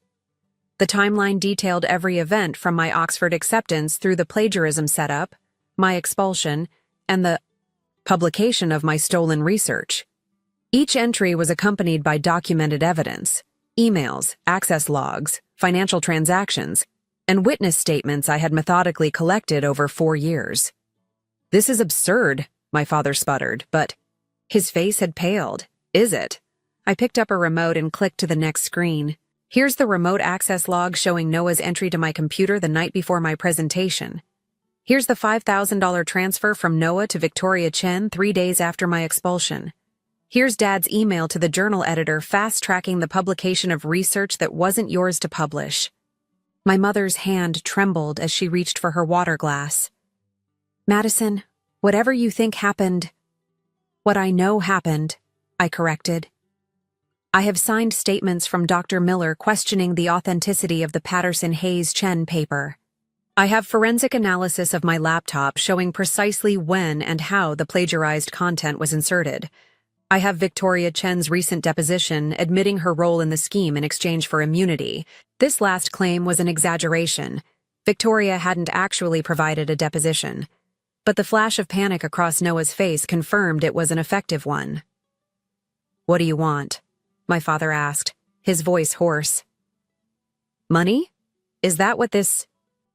The timeline detailed every event from my Oxford acceptance through the plagiarism setup, my expulsion, and the publication of my stolen research. Each entry was accompanied by documented evidence, emails, access logs, financial transactions, and witness statements I had methodically collected over 4 years. This is absurd, my father sputtered, but his face had paled. Is it? I picked up a remote and clicked to the next screen. Here's the remote access log showing Noah's entry to my computer the night before my presentation. Here's the $5,000 transfer from Noah to Victoria Chen 3 days after my expulsion. Here's Dad's email to the journal editor fast-tracking the publication of research that wasn't yours to publish. My mother's hand trembled as she reached for her water glass. Madison, whatever you think happened, what I know happened, I corrected. I have signed statements from Dr. Miller questioning the authenticity of the Patterson-Hayes-Chen paper. I have forensic analysis of my laptop showing precisely when and how the plagiarized content was inserted. I have Victoria Chen's recent deposition admitting her role in the scheme in exchange for immunity. This last claim was an exaggeration. Victoria hadn't actually provided a deposition. But the flash of panic across Noah's face confirmed it was an effective one. What do you want? My father asked, his voice hoarse. Money? Is that what this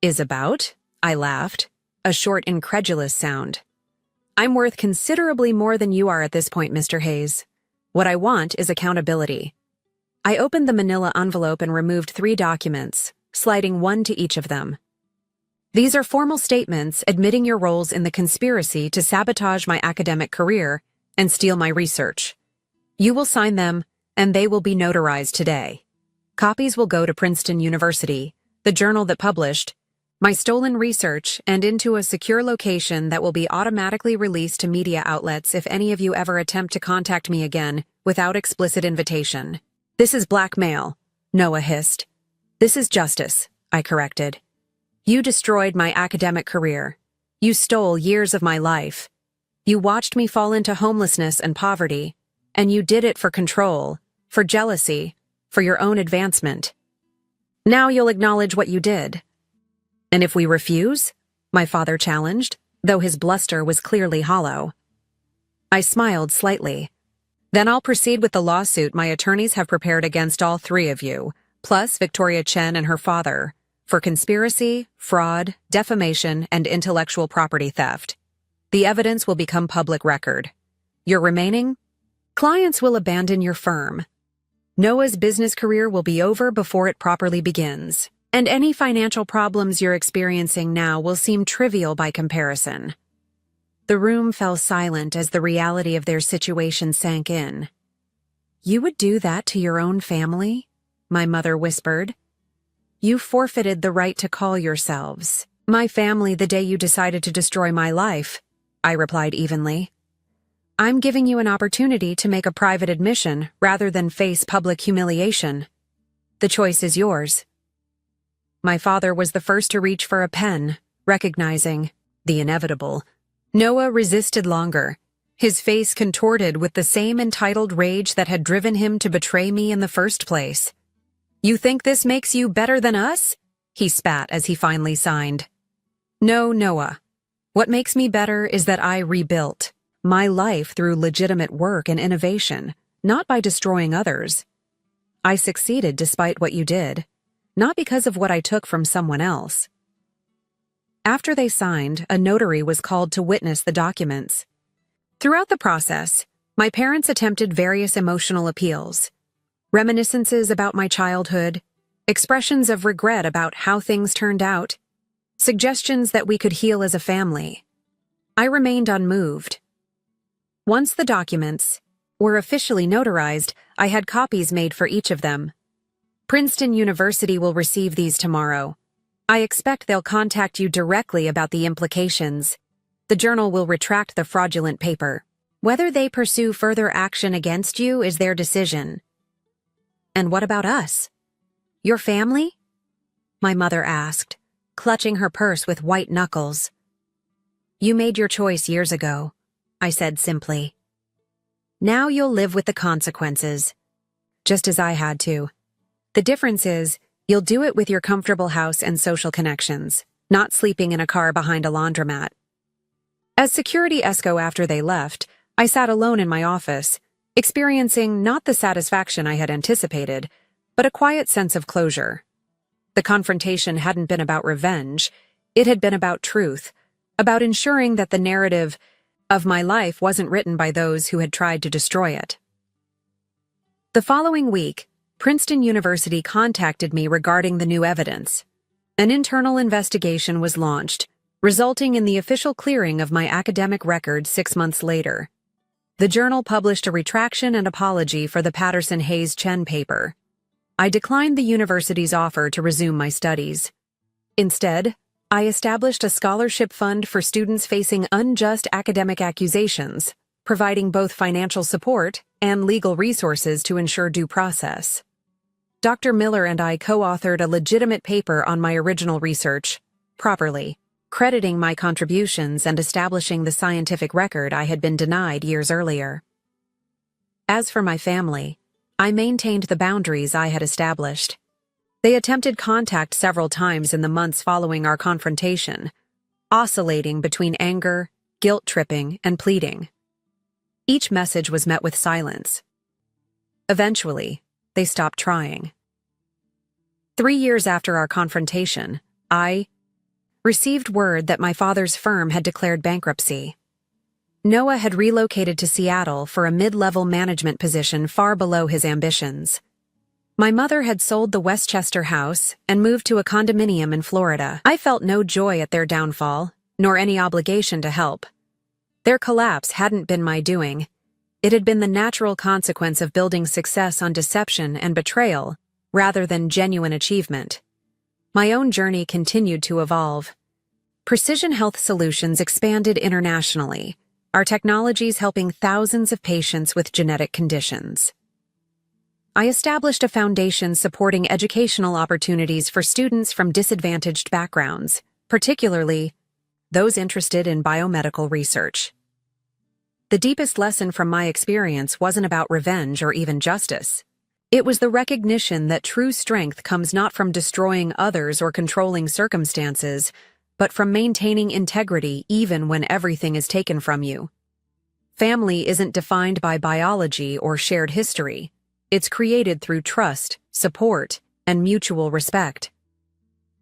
is about? I laughed, a short, incredulous sound. I'm worth considerably more than you are at this point, Mr. Hayes. What I want is accountability. I opened the manila envelope and removed 3 documents, sliding one to each of them. These are formal statements admitting your roles in the conspiracy to sabotage my academic career and steal my research. You will sign them, and they will be notarized today. Copies will go to Princeton University, the journal that published my stolen research, and into a secure location that will be automatically released to media outlets if any of you ever attempt to contact me again without explicit invitation. This is blackmail, Noah hissed. This is justice, I corrected. You destroyed my academic career. You stole years of my life. You watched me fall into homelessness and poverty, and you did it for control, for jealousy, for your own advancement. Now you'll acknowledge what you did. And if we refuse? My father challenged, though his bluster was clearly hollow. I smiled slightly. Then I'll proceed with the lawsuit my attorneys have prepared against all 3 of you, plus Victoria Chen and her father, for conspiracy, fraud, defamation, and intellectual property theft. The evidence will become public record. Your remaining clients will abandon your firm. Noah's business career will be over before it properly begins. And any financial problems you're experiencing now will seem trivial by comparison. The room fell silent as the reality of their situation sank in. You would do that to your own family? My mother whispered. You forfeited the right to call yourselves my family the day you decided to destroy my life, I replied evenly. I'm giving you an opportunity to make a private admission rather than face public humiliation. The choice is yours. My father was the first to reach for a pen, recognizing the inevitable. Noah resisted longer, his face contorted with the same entitled rage that had driven him to betray me in the first place. You think this makes you better than us? He spat as he finally signed. No, Noah. What makes me better is that I rebuilt my life through legitimate work and innovation, not by destroying others. I succeeded despite what you did. Not because of what I took from someone else. After they signed, a notary was called to witness the documents. Throughout the process, my parents attempted various emotional appeals. reminiscences about my childhood, expressions of regret about how things turned out, suggestions that we could heal as a family. I remained unmoved. Once the documents were officially notarized, I had copies made for each of them. Princeton University will receive these tomorrow. I expect they'll contact you directly about the implications. The journal will retract the fraudulent paper. Whether they pursue further action against you is their decision. And what about us? Your family? My mother asked, clutching her purse with white knuckles. You made your choice years ago, I said simply. Now you'll live with the consequences. Just as I had to. The difference is, you'll do it with your comfortable house and social connections, not sleeping in a car behind a laundromat. As security esco after they left, I sat alone in my office, experiencing not the satisfaction I had anticipated, but a quiet sense of closure. The confrontation hadn't been about revenge, it had been about truth, about ensuring that the narrative of my life wasn't written by those who had tried to destroy it. The following week, Princeton University contacted me regarding the new evidence. An internal investigation was launched, resulting in the official clearing of my academic record 6 months later. The journal published a retraction and apology for the Patterson-Hayes-Chen paper. I declined the university's offer to resume my studies. Instead, I established a scholarship fund for students facing unjust academic accusations, providing both financial support and legal resources to ensure due process. Dr. Miller and I co-authored a legitimate paper on my original research, properly, crediting my contributions and establishing the scientific record I had been denied years earlier. As for my family, I maintained the boundaries I had established. They attempted contact several times in the months following our confrontation, oscillating between anger, guilt-tripping, and pleading. Each message was met with silence. Eventually, they stopped trying. 3 years after our confrontation, I received word that my father's firm had declared bankruptcy. Noah had relocated to Seattle for a mid-level management position far below his ambitions. My mother had sold the Westchester house and moved to a condominium in Florida. I felt no joy at their downfall, nor any obligation to help. Their collapse hadn't been my doing. It had been the natural consequence of building success on deception and betrayal, rather than genuine achievement. My own journey continued to evolve. Precision Health Solutions expanded internationally, our technologies helping thousands of patients with genetic conditions. I established a foundation supporting educational opportunities for students from disadvantaged backgrounds, particularly those interested in biomedical research. The deepest lesson from my experience wasn't about revenge or even justice. It was the recognition that true strength comes not from destroying others or controlling circumstances, but from maintaining integrity even when everything is taken from you. Family isn't defined by biology or shared history. It's created through trust, support, and mutual respect.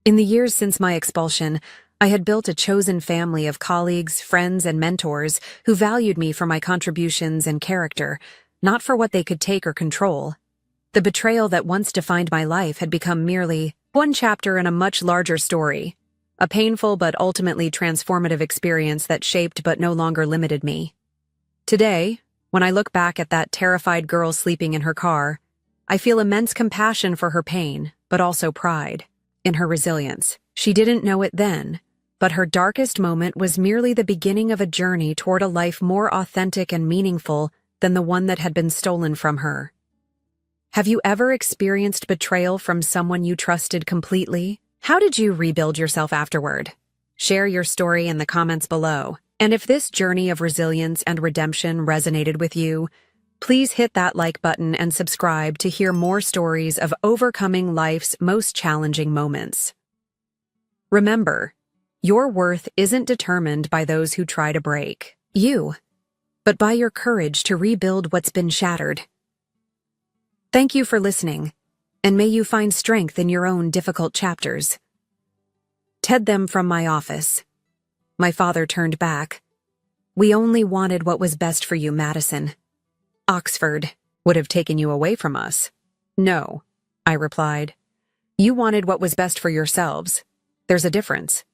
In the years since my expulsion, I had built a chosen family of colleagues, friends, and mentors who valued me for my contributions and character, not for what they could take or control. The betrayal that once defined my life had become merely one chapter in a much larger story, a painful but ultimately transformative experience that shaped but no longer limited me. Today, when I look back at that terrified girl sleeping in her car, I feel immense compassion for her pain, but also pride in her resilience. She didn't know it then, but her darkest moment was merely the beginning of a journey toward a life more authentic and meaningful than the one that had been stolen from her. Have you ever experienced betrayal from someone you trusted completely? How did you rebuild yourself afterward? Share your story in the comments below. And if this journey of resilience and redemption resonated with you, please hit that like button and subscribe to hear more stories of overcoming life's most challenging moments. Remember, your worth isn't determined by those who try to break you, but by your courage to rebuild what's been shattered. Thank you for listening, and may you find strength in your own difficult chapters. Ted them from my office. My father turned back. We only wanted what was best for you, Madison. Oxford would have taken you away from us. No, I replied. You wanted what was best for yourselves. There's a difference.